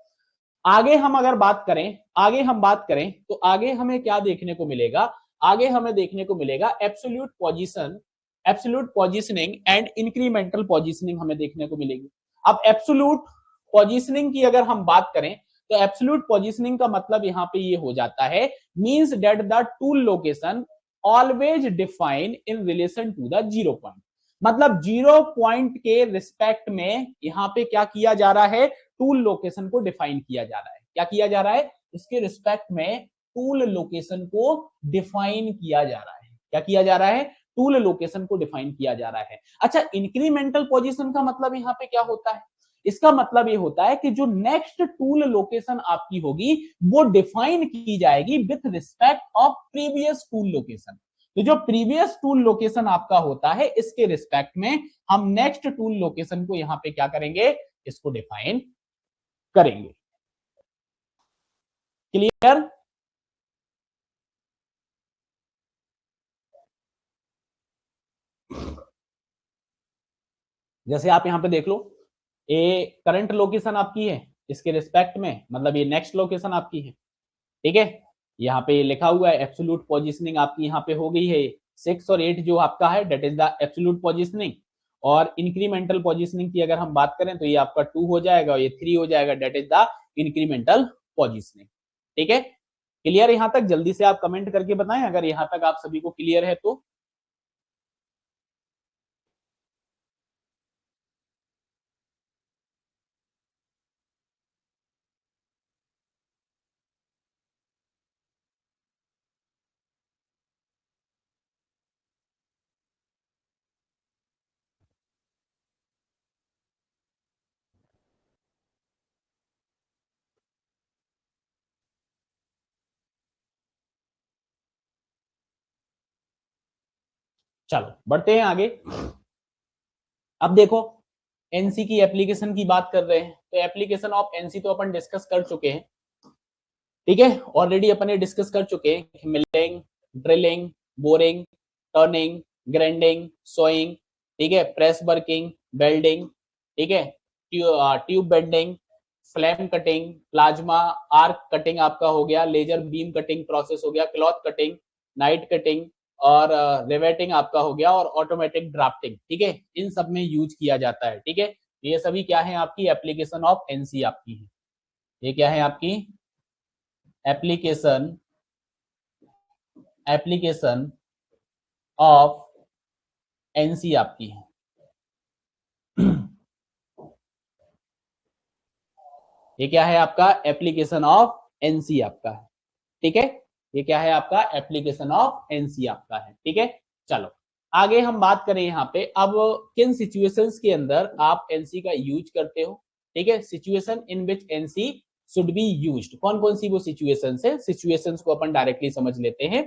आगे हम अगर बात करें, आगे हम बात करें तो आगे हमें क्या देखने को मिलेगा? आगे हमें देखने को मिलेगा absolute position, absolute positioning and incremental positioning हमें देखने को मिलेगी। अब एब्सोल्यूट पोजीशनिंग की अगर हम बात करें तो एब्सोल्यूट पोजीशनिंग का मतलब यहां पे ये हो जाता है, means that the tool location always define in relation to the zero point. मतलब जीरो पॉइंट के रिस्पेक्ट में यहां पे क्या किया जा रहा है? टूल लोकेशन को डिफाइन किया जा रहा है। क्या किया जा रहा है? इसके रिस्पेक्ट में टूल लोकेशन को डिफाइन किया जा रहा है। क्या किया जा रहा है? टूल लोकेशन को डिफाइन किया जा रहा है। अच्छा, इंक्रीमेंटल पोजीशन का मतलब यहां पे क्या होता है? इसका मतलब ये होता है कि जो नेक्स्ट टूल लोकेशन आपकी होगी वो डिफाइन की जाएगी with respect of previous tool location. तो जो प्रीवियस टूल लोकेशन आपका होता है इसके रिस्पेक्ट में हम नेक्स्ट टूल लोकेशन को यहां पे क्या करेंगे? इसको डिफाइन करेंगे। क्लियर? जैसे आप यहां पे देख लो, ये करंट लोकेशन आपकी है, इसके रिस्पेक्ट में मतलब ये नेक्स्ट लोकेशन आपकी है, ठीक है। यहाँ पे लिखा हुआ है एब्सोल्यूट पोजीशनिंग आपकी यहाँ पे हो गई है 6 और 8 जो आपका है that is the absolute positioning. और इंक्रीमेंटल पोजीशनिंग की अगर हम बात करें तो ये आपका 2 हो जाएगा और ये 3 हो जाएगा, that is the incremental positioning. ठीक है, क्लियर? यहाँ तक जल्दी से आप कमेंट करके बताएं अगर यहाँ तक आप सभी को क्लियर है तो। चलो बढ़ते हैं आगे। अब देखो, एनसी की एप्लीकेशन की बात कर रहे हैं तो एप्लीकेशन ऑफ एनसी तो अपन डिस्कस कर चुके हैं, ठीक है, ऑलरेडी अपन ने डिस्कस कर चुके हैं। Milling, drilling, boring, turning, grinding, sawing, ठीक है, प्रेस वर्किंग, वेल्डिंग, ठीक है, tube bending, flame cutting, plasma arc cutting आपका हो गया, लेजर बीम कटिंग प्रोसेस हो गया, क्लॉथ कटिंग, नाइट कटिंग और रिवेटिंग आपका हो गया और ऑटोमेटिक ड्राफ्टिंग, ठीक है, इन सब में यूज किया जाता है। ठीक है, ये सभी क्या है? आपकी एप्लीकेशन ऑफ एनसी आपकी है। ये क्या है? आपकी एप्लीकेशन, एप्लीकेशन ऑफ एनसी आपकी है। ये क्या है? आपका एप्लीकेशन ऑफ एनसी आपका है, ठीक है। ये क्या है? आपका एप्लीकेशन ऑफ एनसी आपका है, ठीक है। चलो आगे हम बात करें यहाँ पे, अब किन सिचुएशंस के अंदर आप एनसी का यूज करते हो, ठीक है। Situation in which NC should be used, कौन कौन सी वो सिचुएशंस है? सिचुएशंस को अपन डायरेक्टली समझ लेते हैं,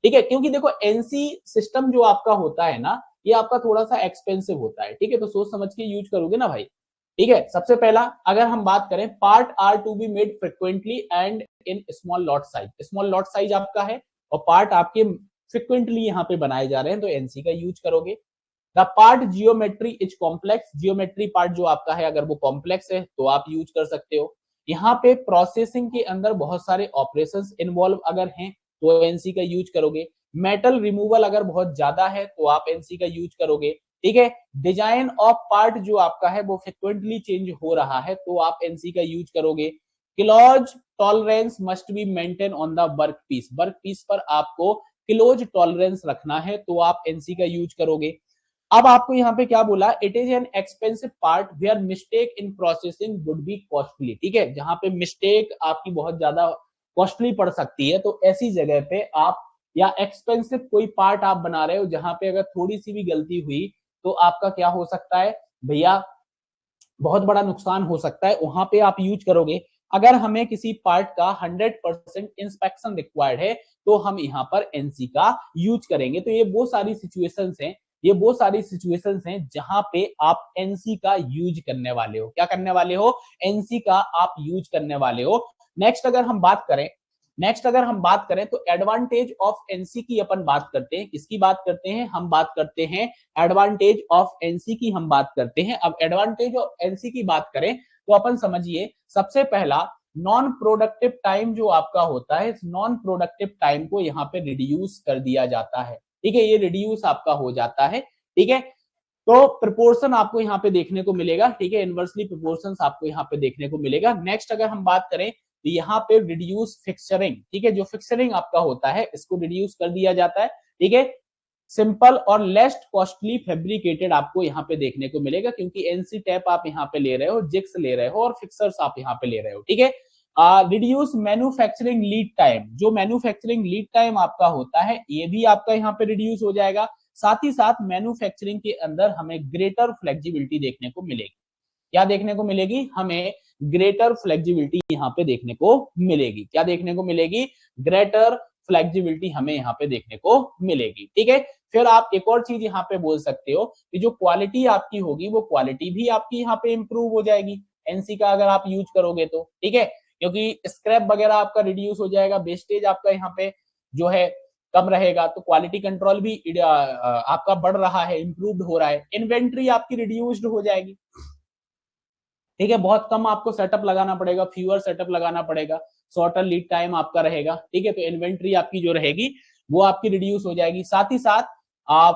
ठीक है, क्योंकि देखो एनसी सिस्टम जो आपका होता है ना, ये आपका थोड़ा सा एक्सपेंसिव होता है, ठीक है, तो सोच समझ के यूज करोगे ना भाई, ठीक है। सबसे पहला अगर हम बात करें, part are to be made frequently and in small lot size, small lot size आपका है और पार्ट आपके फ्रिक्वेंटली यहाँ पे बनाए जा रहे हैं तो एनसी का यूज करोगे। The part geometry is complex, geometry part जो आपका है अगर वो कॉम्प्लेक्स है तो आप यूज कर सकते हो। यहाँ पे प्रोसेसिंग के अंदर बहुत सारे ऑपरेशंस इन्वॉल्व अगर हैं तो एनसी का यूज करोगे। मेटल रिमूवल अगर बहुत ज्यादा है तो आप एनसी का यूज करोगे, ठीक है। डिजाइन ऑफ पार्ट जो आपका है वो फ्रिक्वेंटली चेंज हो रहा है तो आप एनसी का यूज करोगे। Close tolerance must be maintain on the work piece, work piece पर आपको क्लोज टॉलरेंस रखना है तो आप एनसी का यूज करोगे। अब आपको यहाँ पे क्या बोला? It is an expensive part where mistake in processing would be costly, ठीक है, जहां पे मिस्टेक आपकी बहुत ज्यादा कॉस्टली पड़ सकती है तो ऐसी जगह पे आप, या एक्सपेंसिव कोई पार्ट आप बना रहे हो जहां पे अगर थोड़ी सी भी गलती हुई तो आपका क्या हो सकता है भैया? बहुत बड़ा नुकसान हो सकता है, वहां पे आप यूज करोगे। अगर हमें किसी पार्ट का 100% इंस्पेक्शन रिक्वायर्ड है तो हम यहाँ पर एनसी का यूज करेंगे। तो ये वो सारी सिचुएशंस हैं, ये वो सारी सिचुएशंस हैं जहां पे आप एनसी का यूज करने वाले हो। क्या करने वाले हो? एनसी का आप यूज करने वाले हो। नेक्स्ट अगर हम बात करें तो एडवांटेज ऑफ एनसी की अपन बात करते हैं। किसकी बात करते हैं? हम बात करते हैं एडवांटेज ऑफ एनसी की हम बात करते हैं। अब एडवांटेज ऑफ एनसी की बात करें तो अपन समझिए, सबसे पहला नॉन प्रोडक्टिव टाइम जो आपका होता है, इस नॉन प्रोडक्टिव टाइम को यहाँ पे रिड्यूस कर दिया जाता है। ठीक है, ये रिड्यूस आपका हो जाता है। ठीक है, तो प्रोपोर्शन आपको यहाँ पे देखने को मिलेगा। ठीक है, इनवर्सली प्रोपोर्शन आपको यहाँ पे देखने को मिलेगा। नेक्स्ट अगर हम बात करें तो यहाँ पे रिड्यूस फिक्सचरिंग, ठीक है, जो फिक्सचरिंग आपका होता है इसको रिड्यूस कर दिया जाता है। ठीक है, सिंपल और लेस्ट कॉस्टली फैब्रिकेटेड आपको यहाँ पे देखने को मिलेगा, क्योंकि एनसी टैप आप यहाँ पे ले रहे हो, जिक्स ले रहे हो और फिक्सर्स आप यहाँ पे ले रहे हो। ठीक है, रिड्यूस मैन्युफैक्चरिंग लीड टाइम, जो मैन्युफैक्चरिंग लीड टाइम आपका होता है ये भी आपका यहाँ पे रिड्यूस हो जाएगा। साथ ही साथ मैन्युफैक्चरिंग के अंदर हमें ग्रेटर फ्लेक्सिबिलिटी देखने को मिलेगी। क्या देखने को मिलेगी? हमें ग्रेटर फ्लेक्सिबिलिटी यहाँ पे देखने को मिलेगी। क्या देखने को मिलेगी? ग्रेटर फ्लेक्सिबिलिटी हमें यहाँ पे देखने को मिलेगी। ठीक है, फिर आप एक और चीज यहाँ पे बोल सकते हो कि जो क्वालिटी आपकी होगी वो क्वालिटी भी आपकी यहाँ पे इंप्रूव हो जाएगी एनसी का अगर आप यूज करोगे तो। ठीक है, क्योंकि स्क्रैप वगैरह आपका रिड्यूस हो जाएगा, वेस्टेज आपका यहाँ पे जो है कम रहेगा, तो क्वालिटी कंट्रोल भी आपका बढ़ रहा है, इंप्रूव्ड हो रहा है। इन्वेंट्री आपकी रिड्यूस्ड हो जाएगी। ठीक है, बहुत कम आपको सेटअप लगाना पड़ेगा, फ्यूअर सेटअप लगाना पड़ेगा, शॉर्टर लीड टाइम आपका रहेगा। ठीक है, तो इन्वेंट्री आपकी जो रहेगी वो आपकी रिड्यूस हो जाएगी। साथ ही साथ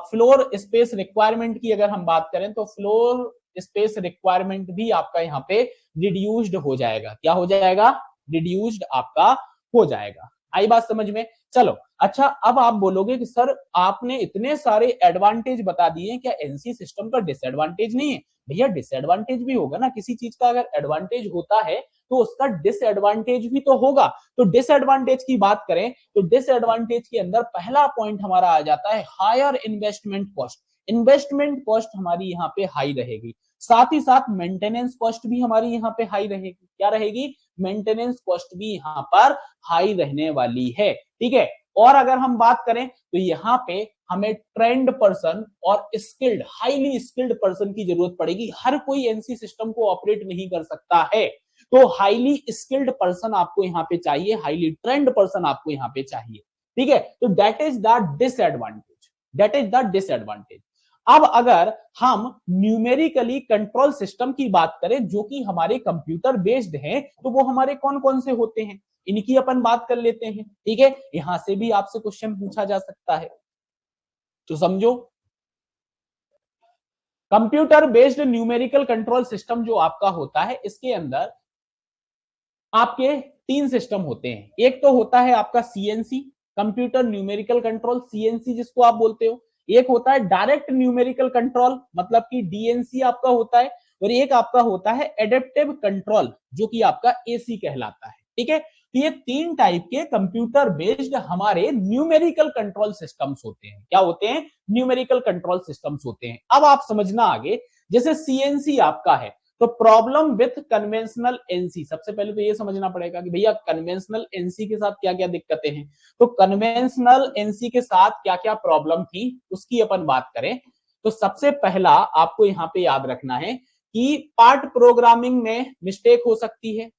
फ्लोर स्पेस रिक्वायरमेंट की अगर हम बात करें तो फ्लोर स्पेस रिक्वायरमेंट भी आपका यहाँ पे रिड्यूस्ड हो जाएगा। क्या हो जाएगा? रिड्यूस्ड आपका हो जाएगा। आई बात समझ में? चलो अच्छा, अब आप बोलोगे कि सर आपने इतने सारे एडवांटेज बता दिए, क्या एनसी सिस्टम का डिसएडवांटेज नहीं है? भैया डिसएडवांटेज भी होगा ना, किसी चीज का अगर एडवांटेज होता है तो उसका डिसएडवांटेज भी तो होगा। तो डिसएडवांटेज की बात करें तो डिसएडवांटेज के अंदर पहला पॉइंट हमारा आ जाता है higher investment cost. Investment cost हमारी यहाँ पे हाई रहेगी। साथ ही साथ मेंटेनेंस कॉस्ट भी हमारी यहाँ पे हाई रहेगी। क्या रहेगी? मेंटेनेंस कॉस्ट भी यहाँ पर हाई रहने वाली है। ठीक है, और अगर हम बात करें तो यहाँ पे हमें ट्रेंड पर्सन और स्किल्ड, हाईली स्किल्ड पर्सन की जरूरत पड़ेगी। हर कोई एनसी सिस्टम को ऑपरेट नहीं कर सकता है, तो हाईली स्किल्ड पर्सन आपको यहाँ पे चाहिए, हाईली ट्रेंड पर्सन आपको यहाँ पे चाहिए। ठीक है, तो that is the disadvantage, that is the disadvantage. अब अगर हम न्यूमेरिकली कंट्रोल सिस्टम की बात करें जो कि हमारे कंप्यूटर बेस्ड हैं, तो वो हमारे कौन कौन से होते हैं इनकी अपन बात कर लेते हैं। ठीक है, यहां से भी आपसे क्वेश्चन पूछा जा सकता है, तो समझो। Computer based numerical control system जो आपका होता है, इसके अंदर आपके तीन सिस्टम होते हैं। एक तो होता है आपका CNC, computer numerical control, CNC जिसको आप बोलते हो। एक होता है डायरेक्ट न्यूमेरिकल कंट्रोल, मतलब कि डीएनसी आपका होता है। और एक आपका होता है एडेप्टिव कंट्रोल, जो कि आपका एसी कहलाता है। ठीक है, तो ये तीन टाइप के कंप्यूटर बेस्ड हमारे न्यूमेरिकल कंट्रोल सिस्टम्स होते हैं। क्या होते हैं? न्यूमेरिकल कंट्रोल सिस्टम्स होते हैं। अब आप समझना आगे, जैसे सीएनसी आपका है, तो प्रॉब्लम विथ कन्वेंशनल एनसी, सबसे पहले तो ये समझना पड़ेगा कि भैया कन्वेंशनल एनसी के साथ क्या क्या दिक्कतें हैं। तो कन्वेंशनल एनसी के साथ क्या क्या प्रॉब्लम थी उसकी अपन बात करें तो सबसे पहला आपको यहाँ पे याद रखना है कि पार्ट प्रोग्रामिंग में मिस्टेक हो सकती है।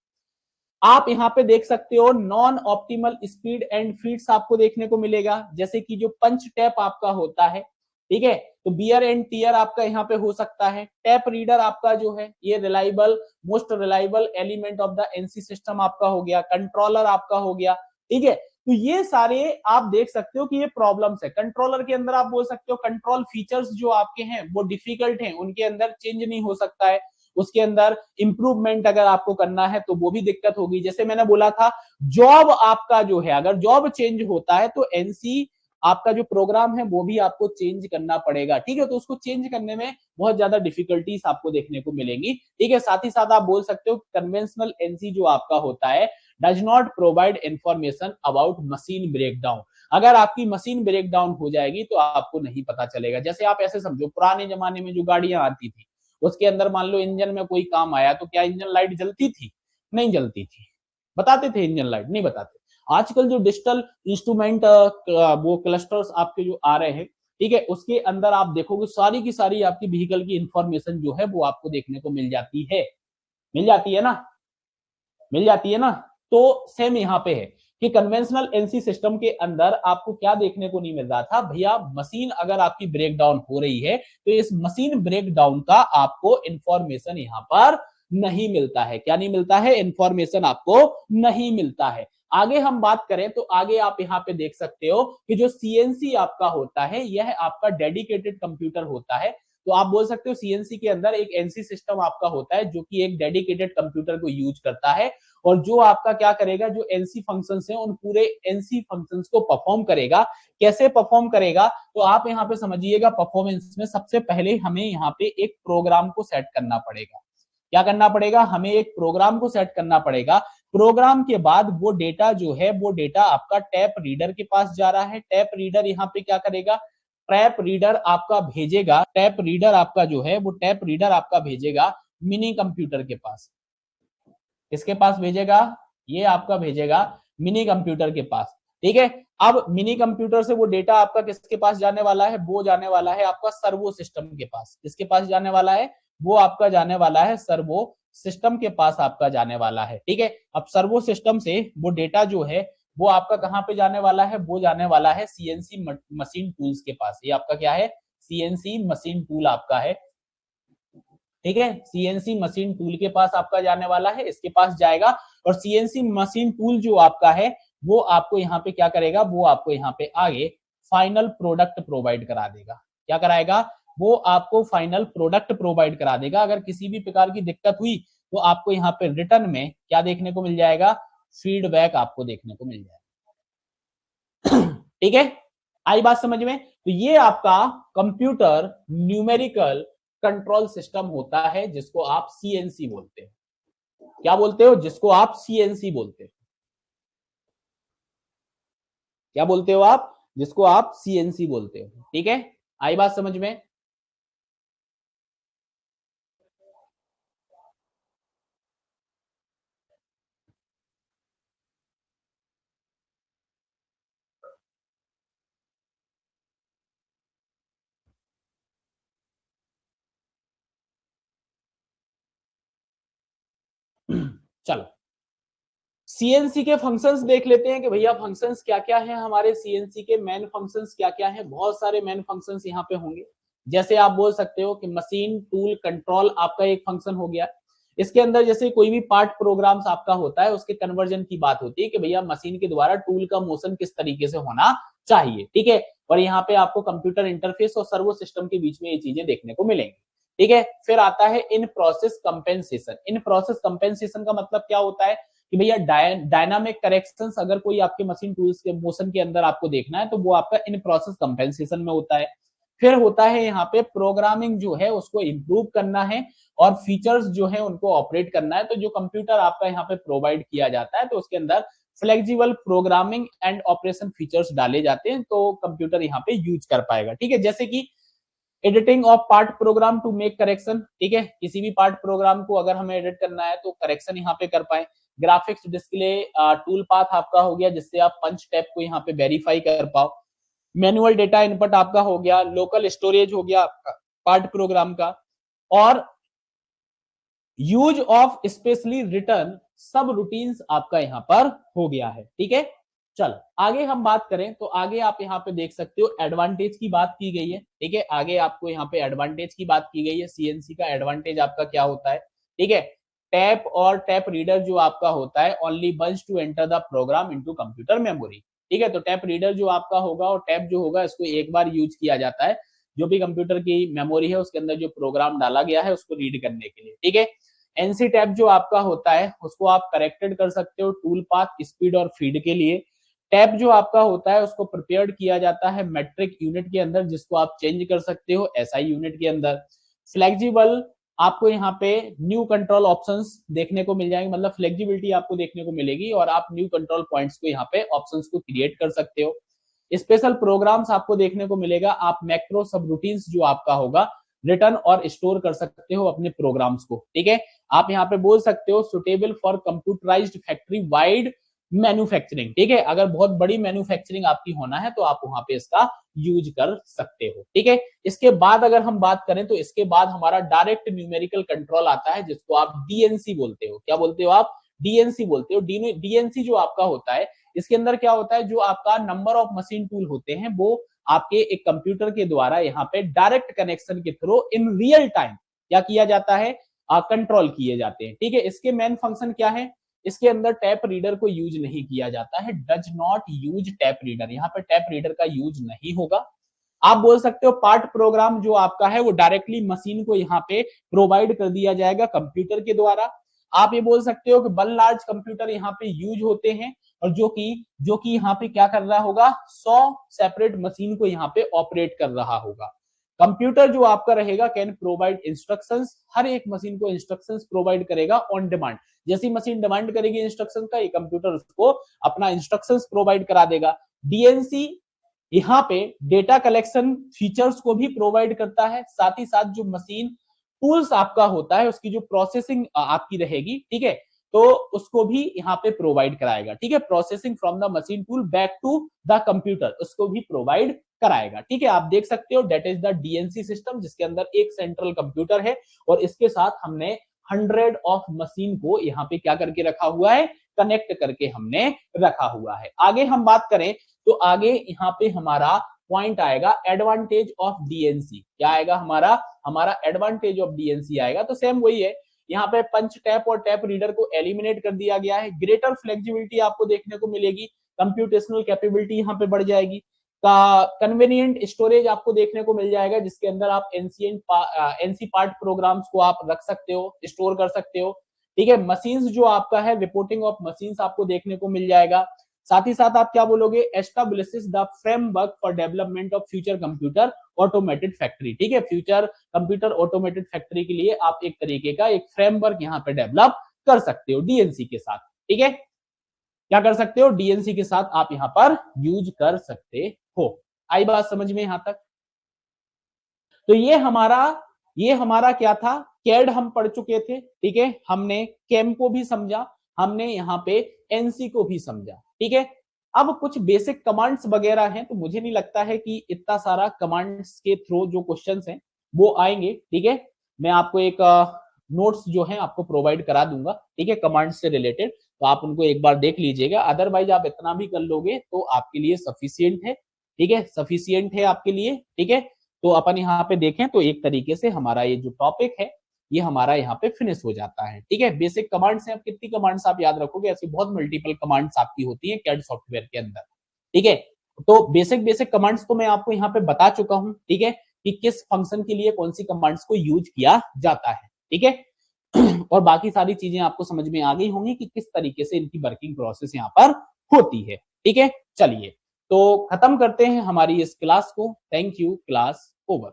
आप यहाँ पे देख सकते हो non optimal speed and feeds आपको देखने को मिलेगा, जैसे कि जो पंच टैप आपका होता है। ठीक है, तो बियर एंड टीयर आपका यहाँ पे हो सकता है। टैप रीडर आपका जो है ये reliable, most reliable element of the NC system आपका हो गया। कंट्रोलर आपका हो गया। ठीक है, तो ये सारे आप देख सकते हो कि ये प्रॉब्लम्स है। कंट्रोलर के अंदर आप बोल सकते हो कंट्रोल फीचर्स जो आपके हैं वो डिफिकल्ट हैं, उनके अंदर चेंज नहीं हो सकता है। उसके अंदर इंप्रूवमेंट अगर आपको करना है तो वो भी दिक्कत होगी। जैसे मैंने बोला था, जॉब आपका जो है, अगर जॉब चेंज होता है तो एनसी आपका जो प्रोग्राम है वो भी आपको चेंज करना पड़ेगा। ठीक है, तो उसको चेंज करने में बहुत ज्यादा डिफिकल्टीज आपको देखने को मिलेंगी। ठीक है, साथ ही साथ आप बोल सकते हो कन्वेंशनल एनसी जो आपका होता है does not provide information about machine breakdown. अगर आपकी मशीन ब्रेकडाउन हो जाएगी तो आपको नहीं पता चलेगा। जैसे आप ऐसे समझो, पुराने जमाने में जो गाड़ियां आती थी उसके अंदर मान लो इंजन में कोई काम आया तो क्या इंजन लाइट जलती थी? नहीं जलती थी। बताते थे इंजन लाइट, नहीं बताते। आजकल जो डिजिटल इंस्ट्रूमेंट वो क्लस्टर्स आपके जो आ रहे हैं, ठीक है, उसके अंदर आप देखोगे सारी की सारी आपकी व्हीकल की इंफॉर्मेशन जो है वो आपको देखने को मिल जाती है। मिल जाती है ना, मिल जाती है ना। तो सेम यहाँ पे है कि कन्वेंशनल एनसी सिस्टम के अंदर आपको क्या देखने को नहीं मिल रहा था भैया, मशीन अगर आपकी ब्रेक डाउन हो रही है तो इस मशीन ब्रेक डाउन का आपको इंफॉर्मेशन यहाँ पर नहीं मिलता है। क्या नहीं मिलता है? इंफॉर्मेशन आपको नहीं मिलता है। आगे हम बात करें तो आगे आप यहाँ पे देख सकते हो कि जो सीएनसी आपका होता है यह आपका डेडिकेटेड कंप्यूटर होता है। तो आप बोल सकते हो सीएनसी के अंदर एक एनसी सिस्टम आपका होता है जो कि एक डेडिकेटेड कंप्यूटर को यूज करता है और जो आपका क्या करेगा, जो एनसी फंक्शंस हैं उन पूरे एनसी फंक्शंस को परफॉर्म करेगा। कैसे परफॉर्म करेगा? तो आप यहाँ पे समझिएगा, परफॉर्मेंस में सबसे पहले हमें यहाँ पे एक प्रोग्राम को सेट करना पड़ेगा। क्या करना पड़ेगा? हमें एक प्रोग्राम को सेट करना पड़ेगा। प्रोग्राम के बाद वो डेटा जो है वो डेटा आपका टैप रीडर के पास जा रहा है। टैप रीडर यहाँ पे क्या करेगा? टैप रीडर आपका भेजेगा, टैप रीडर आपका जो है वो टैप रीडर आपका भेजेगा मिनी कंप्यूटर के पास। किसके पास भेजेगा? ये आपका भेजेगा मिनी कंप्यूटर के पास। ठीक है, अब मिनी कंप्यूटर से वो डेटा आपका किसके पास जाने वाला है? वो जाने वाला है आपका सर्वो सिस्टम के पास। किसके पास जाने वाला है? वो आपका जाने वाला है सर्वो सिस्टम के पास आपका जाने वाला है। ठीक है, अब सर्वो सिस्टम से वो डेटा जो है वो आपका कहां पे जाने वाला है? वो जाने वाला है सीएनसी मशीन टूल्स के पास। ये आपका क्या है? सीएनसी मशीन टूल आपका है। ठीक है, सीएनसी मशीन टूल के पास आपका जाने वाला है, इसके पास जाएगा और सीएनसी मशीन टूल जो आपका है वो आपको यहाँ पे क्या करेगा? वो आपको यहाँ पे आगे फाइनल प्रोडक्ट प्रोवाइड करा देगा। क्या कराएगा? वो आपको फाइनल प्रोडक्ट प्रोवाइड करा देगा। अगर किसी भी प्रकार की दिक्कत हुई तो आपको यहाँ पे रिटर्न में क्या देखने को मिल जाएगा? फीडबैक आपको देखने को मिल जाएगा। ठीक है, आई बात समझ में? तो ये आपका कंप्यूटर न्यूमेरिकल कंट्रोल सिस्टम होता है जिसको आप सीएनसी बोलते हो। क्या बोलते हो? जिसको आप सीएनसी बोलते हो। क्या बोलते हो आप? जिसको आप सीएनसी बोलते हो। ठीक है, आई बात समझ में? चलो सीएनसी के फंक्शंस देख लेते हैं कि भैया फंक्शंस क्या क्या है, हमारे सीएनसी के मेन फंक्शंस क्या क्या है। बहुत सारे मेन फंक्शंस यहाँ पे होंगे। जैसे आप बोल सकते हो कि मशीन टूल कंट्रोल आपका एक फंक्शन हो गया। इसके अंदर जैसे कोई भी पार्ट प्रोग्राम्स आपका होता है उसके कन्वर्जन की बात होती है कि भैया मशीन के द्वारा टूल का मोशन किस तरीके से होना चाहिए। ठीक है, और यहाँ पे आपको कंप्यूटर इंटरफेस और सर्वो सिस्टम के बीच में ये चीजें देखने को मिलेंगी। ठीक है, फिर आता है in process compensation. In process compensation का मतलब क्या होता है कि भैया डायनामिक करेक्शंस अगर कोई आपके मशीन टूल्स के मोशन के अंदर आपको देखना है तो वो आपका इन प्रोसेस कंपेंसेशन में होता है। फिर होता है यहाँ पे प्रोग्रामिंग जो है उसको इंप्रूव करना है और फीचर्स जो है उनको ऑपरेट करना है। तो जो कंप्यूटर आपका यहाँ पे प्रोवाइड किया जाता है तो उसके अंदर flexible programming and operation features डाले जाते हैं तो कंप्यूटर यहाँ पे यूज कर पाएगा। ठीक है, जैसे कि editing of part program to make correction. ठीक है, किसी भी पार्ट प्रोग्राम को अगर हमें एडिट करना है तो करेक्शन यहाँ पे कर पाए। ग्राफिक्स डिस्प्ले टूल पाथ आपका हो गया जिससे आप पंच टैप को यहाँ पे वेरीफाई कर पाओ। मैनुअल डेटा इनपुट आपका हो गया। लोकल स्टोरेज हो गया आपका पार्ट प्रोग्राम का। और यूज ऑफ स्पेशली रिटर्न सब रूटीन्स आपका यहाँ पर हो गया है। ठीक है, चलो आगे हम बात करें तो आगे आप यहाँ पे देख सकते हो एडवांटेज की बात की गई है। ठीक है, आगे आपको यहाँ पे एडवांटेज की बात की गई है। सीएनसी का एडवांटेज आपका क्या होता है? ठीक है, टैप और टैप रीडर जो आपका होता है only once to enter the program into computer memory. ठीक है, तो टैप रीडर जो आपका होगा और टैप जो होगा इसको एक बार यूज किया जाता है जो भी कंप्यूटर की मेमोरी है उसके अंदर जो प्रोग्राम डाला गया है उसको रीड करने के लिए। ठीक है, एनसी टैप जो आपका होता है उसको आप करेक्टेड कर सकते हो टूल पाथ स्पीड और फीड के लिए। टैप जो आपका होता है उसको प्रिपेयर्ड किया जाता है मेट्रिक यूनिट के अंदर जिसको आप चेंज कर सकते हो एसआई यूनिट के अंदर। फ्लेक्सिबल आपको यहाँ पे न्यू कंट्रोल ऑप्शंस देखने को मिल जाएंगे, मतलब फ्लेक्सिबिलिटी आपको देखने को मिलेगी और आप न्यू कंट्रोल पॉइंट्स को यहाँ पे ऑप्शंस को क्रिएट कर सकते हो। स्पेशल प्रोग्राम्स आपको देखने को मिलेगा। आप मैक्रो सब रूटीन्स जो आपका होगा रिटर्न और स्टोर कर सकते हो अपने प्रोग्राम्स को। ठीक है, आप यहाँ पे बोल सकते हो suitable for computerised factory wide manufacturing. ठीक है, अगर बहुत बड़ी मैन्युफैक्चरिंग आपकी होना है तो आप वहां पे इसका यूज कर सकते हो। ठीक है, इसके बाद अगर हम बात करें तो इसके बाद हमारा डायरेक्ट न्यूमेरिकल कंट्रोल आता है, जिसको आप डीएनसी बोलते हो। क्या बोलते हो आप? डीएनसी बोलते हो। डीएनसी जो आपका होता है, इसके अंदर क्या होता है, जो आपका नंबर ऑफ मशीन टूल होते हैं वो आपके एक कंप्यूटर के द्वारा यहाँ पे डायरेक्ट कनेक्शन के थ्रू इन रियल टाइम क्या किया जाता है, कंट्रोल किए जाते हैं। ठीक है, इसके मेन फंक्शन क्या है, इसके अंदर टैप रीडर को यूज नहीं किया जाता है, does not use tap reader, यहाँ पे टैप रीडर का यूज नहीं होगा। आप बोल सकते हो पार्ट प्रोग्राम जो आपका है वो डायरेक्टली मशीन को यहाँ पे प्रोवाइड कर दिया जाएगा कंप्यूटर के द्वारा। आप ये बोल सकते हो कि वन लार्ज कंप्यूटर यहाँ पे यूज होते हैं, और जो कि यहाँ पे क्या कर रहा होगा, 100 सेपरेट मशीन को यहाँ पे ऑपरेट कर रहा होगा। कंप्यूटर जो आपका रहेगा कैन प्रोवाइड इंस्ट्रक्शंस, हर एक मशीन को इंस्ट्रक्शंस प्रोवाइड करेगा ऑन डिमांड। जैसी मशीन डिमांड करेगी इंस्ट्रक्शन का, ये कंप्यूटर उसको अपना इंस्ट्रक्शंस प्रोवाइड करा देगा। डीएनसी यहाँ पे डेटा कलेक्शन फीचर्स को भी प्रोवाइड करता है, साथ ही साथ जो मशीन टूल्स आपका होता है उसकी जो प्रोसेसिंग आपकी रहेगी, ठीक है, तो उसको भी यहाँ पे प्रोवाइड कराएगा। ठीक है, processing from the machine tool back to the computer, उसको भी प्रोवाइड कराएगा। ठीक है, आप देख सकते हो that is the DNC system, जिसके अंदर एक सेंट्रल कंप्यूटर है और इसके साथ हमने 100 ऑफ मशीन को यहाँ पे क्या करके रखा हुआ है, कनेक्ट करके हमने रखा हुआ है। आगे हम बात करें तो आगे यहाँ पे हमारा पॉइंट आएगा एडवांटेज ऑफ डीएनसी। क्या आएगा हमारा एडवांटेज ऑफ डीएनसी आएगा। तो सेम वही है, यहाँ पे पंच टैप और टैप रीडर को एलिमिनेट कर दिया गया है। ग्रेटर फ्लेक्सिबिलिटी आपको देखने को मिलेगी, कंप्यूटेशनल कैपेबिलिटी यहाँ पे बढ़ जाएगी, का कन्वीनियंट स्टोरेज आपको देखने को मिल जाएगा, जिसके अंदर आप एनसी पार्ट प्रोग्राम्स को आप रख सकते हो, स्टोर कर सकते हो। ठीक है, मशीन्स जो आपका है, रिपोर्टिंग ऑफ मशीन्स आपको देखने को मिल जाएगा। साथ ही साथ आप क्या बोलोगे, establishes the framework for development of future computer automated factory. ठीक है, फ्यूचर कंप्यूटर ऑटोमेटेड फैक्ट्री के लिए आप एक तरीके का एक फ्रेमवर्क यहाँ पे डेवलप कर सकते हो डीएनसी के साथ। ठीक है, क्या कर सकते हो, डीएनसी के साथ आप यहाँ पर यूज कर सकते हो। आई बात समझ में यहां तक? तो ये हमारा क्या था, कैड हम पढ़ चुके थे। ठीक है, हमने कैम को भी समझा, हमने यहाँ पे एनसी को भी समझा। ठीक है, अब कुछ बेसिक कमांड्स वगैरह हैं, तो मुझे नहीं लगता है कि इतना सारा कमांड्स के थ्रू जो क्वेश्चंस हैं वो आएंगे। ठीक है, मैं आपको एक नोट्स जो है आपको प्रोवाइड करा दूंगा। ठीक है, कमांड्स से रिलेटेड, तो आप उनको एक बार देख लीजिएगा। अदरवाइज आप इतना भी कर लोगे तो आपके लिए सफिशियंट है। ठीक है, सफिशियंट है आपके लिए। ठीक है, तो अपन यहाँ पे देखें तो एक तरीके से हमारा ये जो टॉपिक है ये हमारा यहाँ पे फिनिश हो जाता है। ठीक है, बेसिक कमांड्स हैं, अब कितनी कमांड्स आप याद रखोगे, ऐसी बहुत मल्टीपल कमांड्स आपकी होती है कैड सॉफ्टवेयर के अंदर। ठीक है, तो बेसिक कमांड्स तो मैं आपको यहाँ पे बता चुका हूँ। ठीक है, कि किस फंक्शन के लिए कौन सी कमांड्स को यूज किया जाता है। ठीक है, और बाकी सारी चीजें आपको समझ में आ गई होंगी कि किस तरीके से इनकी वर्किंग प्रोसेस यहाँ पर होती है। ठीक है, चलिए तो खत्म करते हैं हमारी इस क्लास को। Thank you, class over.